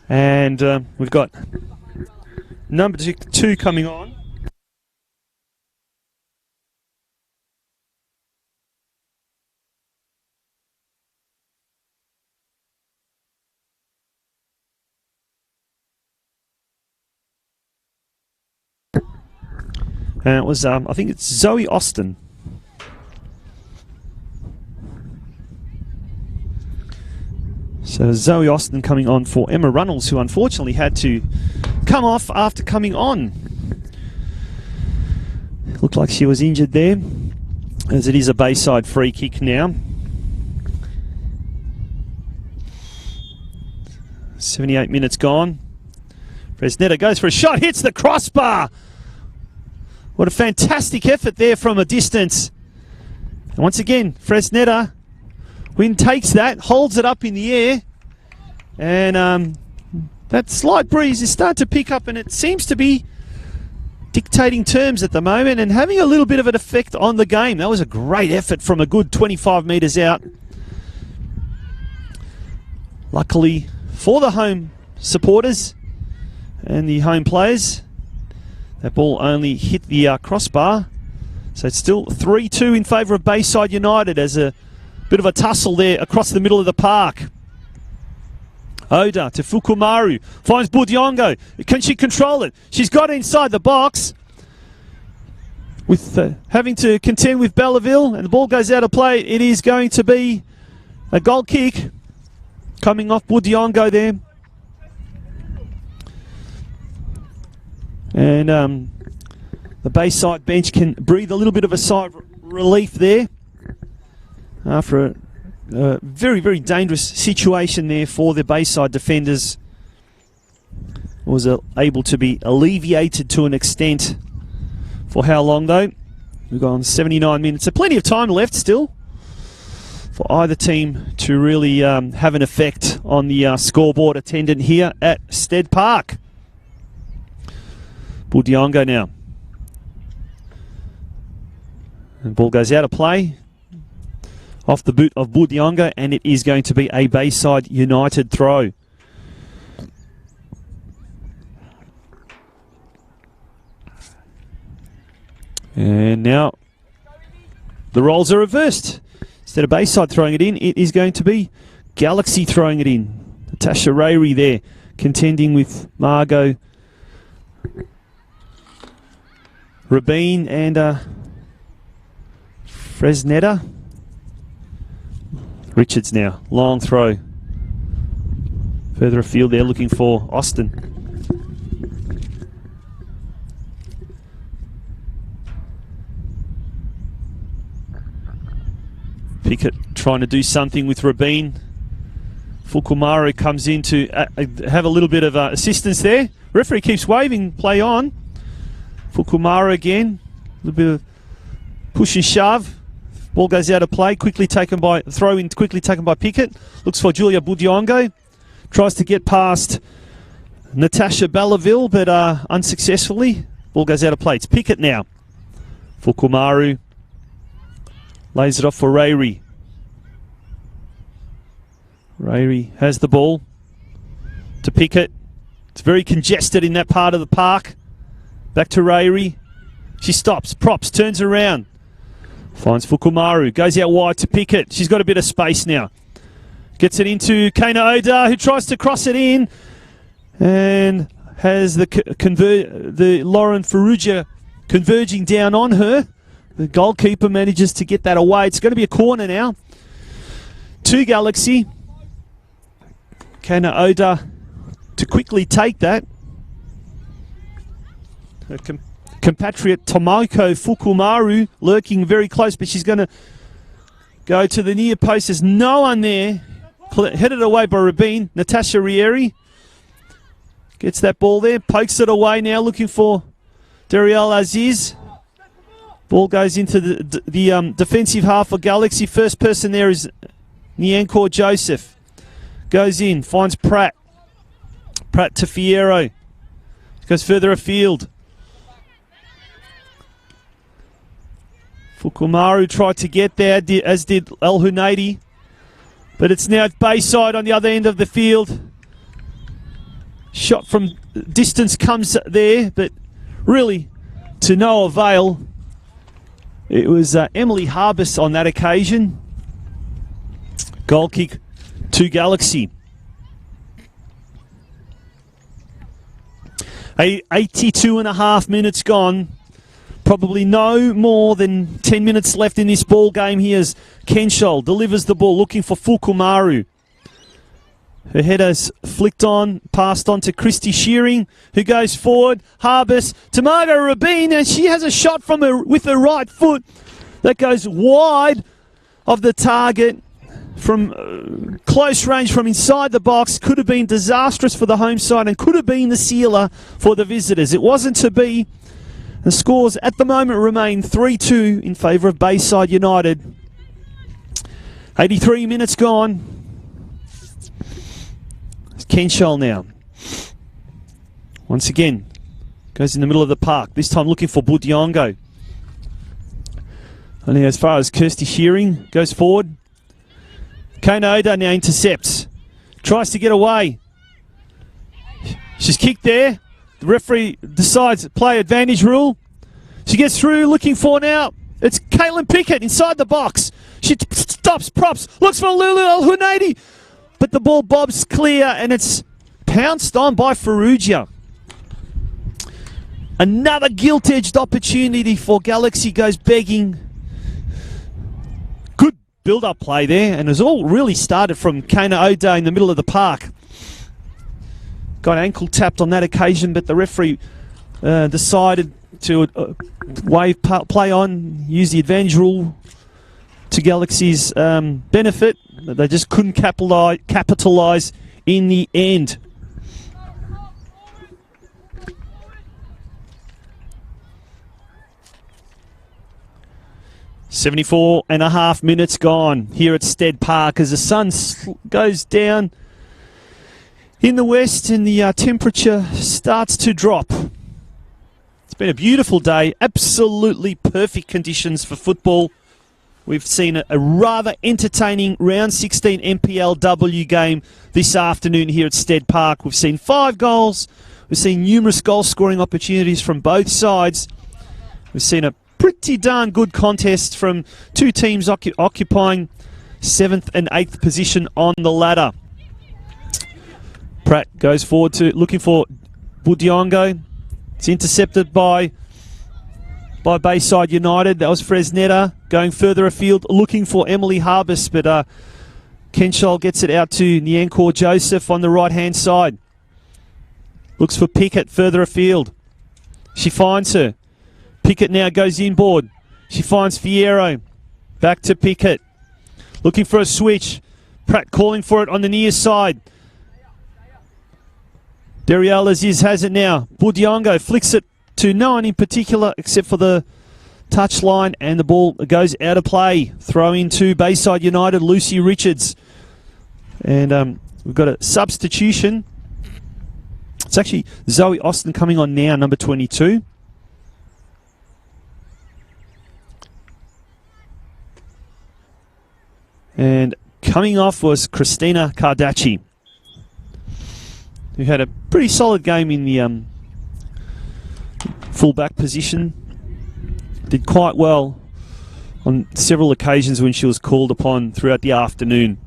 And we've got number 2 coming on. And it was, I think it's Zoe Austin. So Zoe Austin coming on for Emma Runnels, who unfortunately had to come off after coming on. Looked like she was injured there, as it is a Bayside free kick now. 78 minutes gone. Fresneda goes for a shot, hits the crossbar. What a fantastic effort there from a distance. And once again, Fresneda, Wynn takes that, holds it up in the air, and that slight breeze is starting to pick up, and it seems to be dictating terms at the moment and having a little bit of an effect on the game. That was a great effort from a good 25 metres out. Luckily for the home supporters and the home players, that ball only hit the crossbar. So it's still 3-2 in favour of Bayside United, as a bit of a tussle there across the middle of the park. Oda to Fukumaru. Finds Budiongo. Can she control it? She's got inside the box. with having to contend with Belleville, and the ball goes out of play. It is going to be a goal kick coming off Budiongo there. And the Bayside bench can breathe a little bit of a sigh of relief there after a very, very dangerous situation there for the Bayside defenders. Was able to be alleviated to an extent. For how long though? We've gone 79 minutes. So plenty of time left still for either team to really have an effect on the scoreboard attendant here at Stead Park. Budiongo now. And ball goes out of play. Off the boot of Budiongo, and it is going to be a Bayside United throw. And now the roles are reversed. Instead of Bayside throwing it in, it is going to be Galaxy throwing it in. Natasha Rayri there, contending with Margot Rabin and Fresneda. Richards now, long throw. Further afield there, looking for Austin. Pickett trying to do something with Rabin. Fukumaru comes in to have a little bit of assistance there. Referee keeps waving, play on. Fukumaru again, a little bit of push and shove. Ball goes out of play, quickly taken by Pickett. Looks for Julia Budiongo. Tries to get past Natasha Belleville, but unsuccessfully. Ball goes out of play. It's Pickett now. Fukumaru lays it off for Rayri. Rayri has the ball to Pickett. It's very congested in that part of the park. Back to Rayri. She stops, props, turns around. Finds Fukumaru, goes out wide to Pickett. She's got a bit of space now. Gets it into Kana Oda, who tries to cross it in. And has the Lauren Farrugia converging down on her. The goalkeeper manages to get that away. It's going to be a corner now. To Galaxy. Kana Oda to quickly take that. Her compatriot Tomoko Fukumaru lurking very close, but she's going to go to the near post. There's no one there. Headed away by Rabin. Natasha Rieri gets that ball there. Pokes it away now, looking for Dariel Aziz. Ball goes into the defensive half for Galaxy. First person there is Nyankor Joseph. Goes in, finds Pratt. Pratt to Fierro. Goes further afield. Fukumaru tried to get there, as did El Hunaidi. But it's now Bayside on the other end of the field. Shot from distance comes there, but really to no avail. It was Emily Harbus on that occasion. Goal kick to Galaxy. 82 and a half minutes gone. Probably no more than 10 minutes left in this ball game here as Kenshol delivers the ball, looking for Fukumaru. Her header's flicked on, passed on to Christy Shearing, who goes forward. Harbus to Margot Rabin, and she has a shot from her with her right foot that goes wide of the target from close range from inside the box. Could have been disastrous for the home side and could have been the sealer for the visitors. It wasn't to be. The scores at the moment remain 3-2 in favour of Bayside United. 83 minutes gone. It's Kenshol now. Once again, goes in the middle of the park. This time looking for Budiongo. Only as far as Kirsty Shearing goes forward. Kana Oda now intercepts. Tries to get away. She's kicked there. The referee decides play advantage rule. She gets through, looking for now. It's Caitlin Pickett inside the box. She stops, props, looks for Lulu El Hunaidi. But the ball bobs clear and it's pounced on by Farrugia. Another gilt-edged opportunity for Galaxy goes begging. Good build-up play there, and it's all really started from Kana O'Day in the middle of the park. Got ankle tapped on that occasion, but the referee decided to wave play on, use the advantage rule to Galaxy's benefit. They just couldn't capitalise in the end. "74.5 minutes gone here at Stead Park as the sun goes down in the west and the temperature starts to drop. It's been a beautiful day, absolutely perfect conditions for football. We've seen a rather entertaining round 16 NPLW game this afternoon here at Stead Park. We've seen 5 goals. We've seen numerous goal-scoring opportunities from both sides. We've seen a pretty darn good contest from two teams occupying 7th and 8th position on the ladder. Pratt goes forward to looking for Budiongo. It's intercepted by Bayside United. That was Fresneda going further afield looking for Emily Harbus, but Kenshall gets it out to Nyankor Joseph on the right-hand side. Looks for Pickett further afield. She finds her. Pickett now goes inboard. She finds Fierro. Back to Pickett. Looking for a switch. Pratt calling for it on the near side. Deriel Aziz has it now. Budiongo flicks it to no one in particular except for the touchline, and the ball goes out of play. Throw in to Bayside United, Lucy Richards. And we've got a substitution. It's actually Zoe Austin coming on now, number 22. And coming off was Christina Cardaci, who had a pretty solid game in the full-back position. Did quite well on several occasions when she was called upon throughout the afternoon.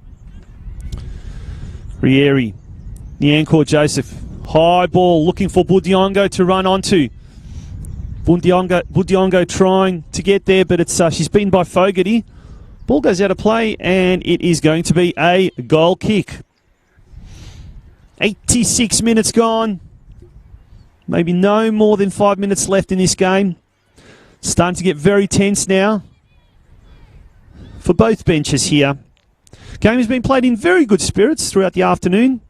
Rieri, Nyankor Joseph, high ball looking for Budiongo to run onto. Budiongo trying to get there, but it's she's beaten by Fogarty. Ball goes out of play, and it is going to be a goal kick. 86 minutes gone. Maybe no more than 5 minutes left in this game. Starting to get very tense now for both benches here. Game has been played in very good spirits throughout the afternoon.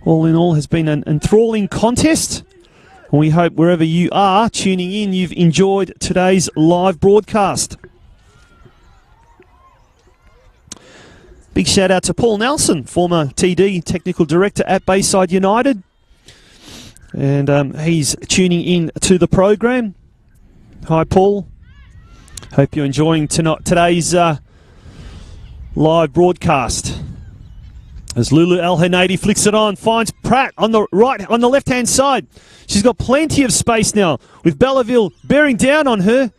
All in all, has been an enthralling contest. We hope wherever you are tuning in, you've enjoyed today's live broadcast. Big shout out to Paul Nelson, former TD, Technical Director at Bayside United. And he's tuning in to the program. Hi, Paul. Hope you're enjoying today's live broadcast. As Lulu El-Hanadi flicks it on, finds Pratt on the left-hand side. She's got plenty of space now with Belleville bearing down on her.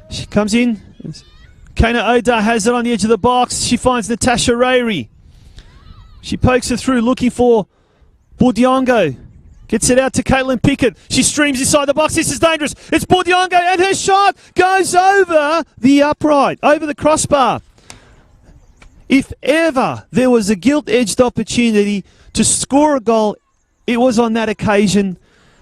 She comes in. Kana Oda has it on the edge of the box. She finds Natasha Rayri. She pokes her through looking for Budiongo. Gets it out to Caitlin Pickett. She streams inside the box. This is dangerous. It's Budiongo, and her shot goes over the upright, over the crossbar. If ever there was a gilt-edged opportunity to score a goal, it was on that occasion.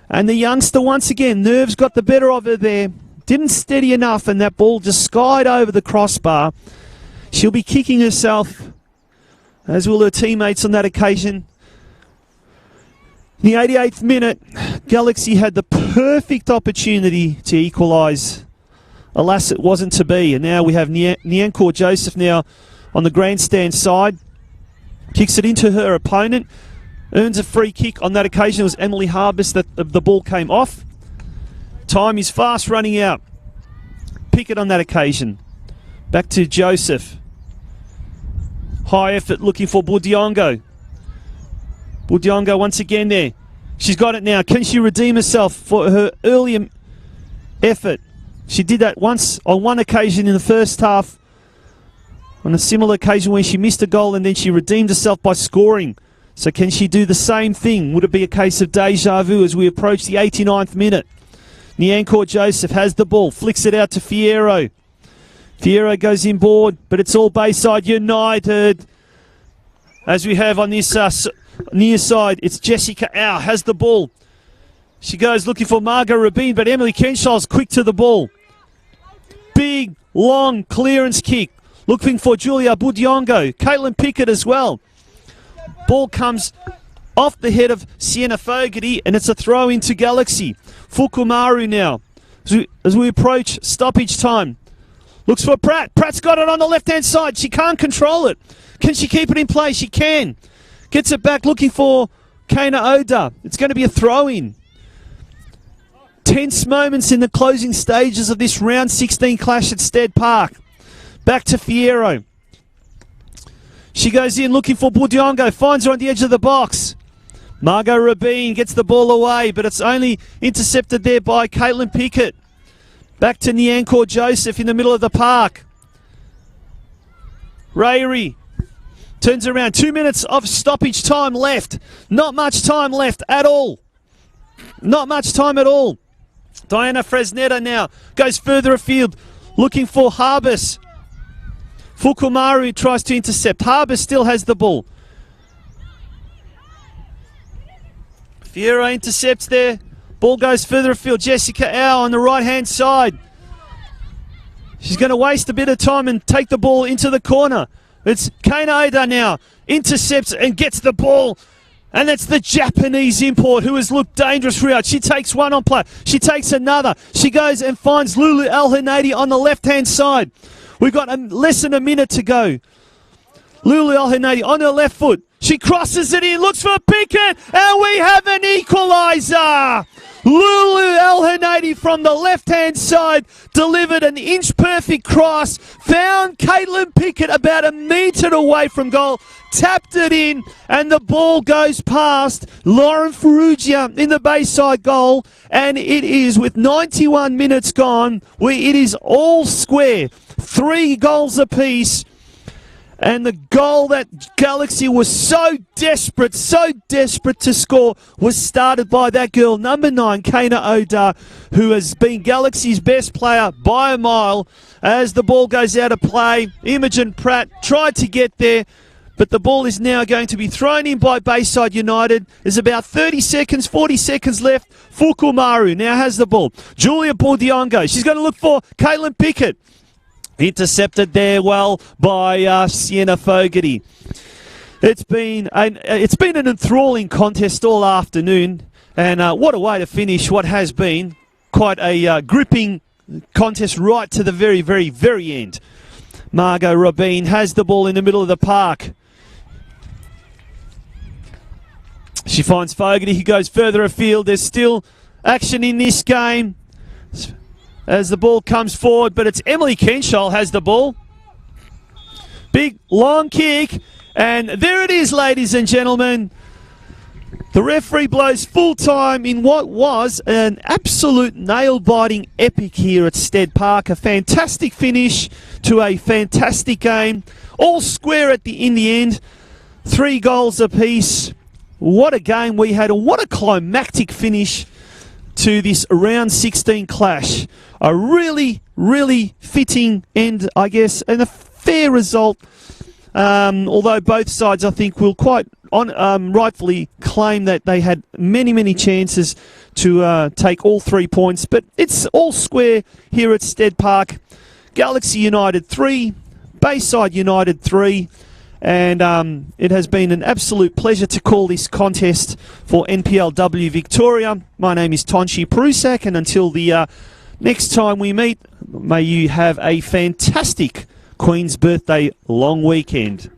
And the youngster, once again, nerves got the better of her there. Didn't steady enough, and that ball just skied over the crossbar. She'll be kicking herself, as will her teammates on that occasion. In the 88th minute, Galaxy had the perfect opportunity to equalise. Alas, it wasn't to be. And now we have Nyankor Joseph now on the grandstand side. Kicks it into her opponent. Earns a free kick. On that occasion, it was Emily Harbus that the ball came off. Time is fast running out. Pickett on that occasion. Back to Joseph. High effort looking for Budiongo. Budiongo once again there. She's got it now. Can she redeem herself for her earlier effort? She did that once on one occasion in the first half. On a similar occasion when she missed a goal, and then she redeemed herself by scoring. So can she do the same thing? Would it be a case of deja vu as we approach the 89th minute? Nyankor Joseph has the ball, flicks it out to Fierro. Fierro goes inboard, but it's all Bayside United. As we have on this near side, it's Jessica Au has the ball. She goes looking for Margot Rabin, but Emily Kenshaw's quick to the ball. Big, long clearance kick. Looking for Julia Budiongo. Caitlin Pickett as well. Ball comes off the head of Sienna Fogarty, and it's a throw into Galaxy. Fukumaru now. As we approach stoppage time. Looks for Pratt. Pratt's got it on the left-hand side. She can't control it. Can she keep it in play? She can. Gets it back looking for Kana Oda. It's going to be a throw-in. Tense moments in the closing stages of this round 16 clash at Stead Park. Back to Fierro. She goes in looking for Budiongo. Finds her on the edge of the box. Margot Rabin gets the ball away, but it's only intercepted there by Caitlin Pickett. Back to Nyankor Joseph in the middle of the park. Rayri turns around. 2 minutes of stoppage time left. Not much time left at all. Not much time at all. Diana Fresneda now goes further afield looking for Harbus. Fukumaru tries to intercept. Harbus still has the ball. Fierro intercepts there. Ball goes further afield. Jessica Au on the right-hand side. She's going to waste a bit of time and take the ball into the corner. It's Kana Oda now. Intercepts and gets the ball. And that's the Japanese import who has looked dangerous throughout. She takes one on play. She takes another. She goes and finds Lulu El-Hanadi on the left-hand side. We've got less than a minute to go. Lulu El-Hanadi on her left foot. She crosses it in, looks for Pickett, and we have an equaliser. Lulu El-Hanadi from the left-hand side delivered an inch-perfect cross, found Caitlin Pickett about a metre away from goal, tapped it in, and the ball goes past Lauren Ferrugia in the Bayside goal, and it is, with 91 minutes gone, it is all square. 3 goals apiece. And the goal that Galaxy was so desperate to score was started by that girl, number 9, Kana Oda, who has been Galaxy's best player by a mile. As the ball goes out of play, Imogen Pratt tried to get there, but the ball is now going to be thrown in by Bayside United. There's about 40 seconds left. Fukumaru now has the ball. Julia Budiongo, she's going to look for Caitlin Pickett. Intercepted there well by Sienna Fogarty. It's been an enthralling contest all afternoon, and what a way to finish what has been quite a gripping contest right to the very, very, very end. Margot Rabin has the ball in the middle of the park. She finds Fogarty, who goes further afield. There's still action in this game as the ball comes forward, but it's Emily Kenshaw has the ball. Big, long kick, and there it is, ladies and gentlemen. The referee blows full time in what was an absolute nail-biting epic here at Stead Park. A fantastic finish to a fantastic game. All square in the end. 3 goals apiece. What a game we had, and what a climactic finish to this round 16 clash. A really, really fitting end, I guess, and a fair result. Although both sides, I think, will quite rightfully claim that they had many, many chances to take all 3 points. But it's all square here at Stead Park. Galaxy United 3, Bayside United 3. And it has been an absolute pleasure to call this contest for NPLW Victoria. My name is Tonchi Prusak, and until the next time we meet, may you have a fantastic Queen's Birthday long weekend.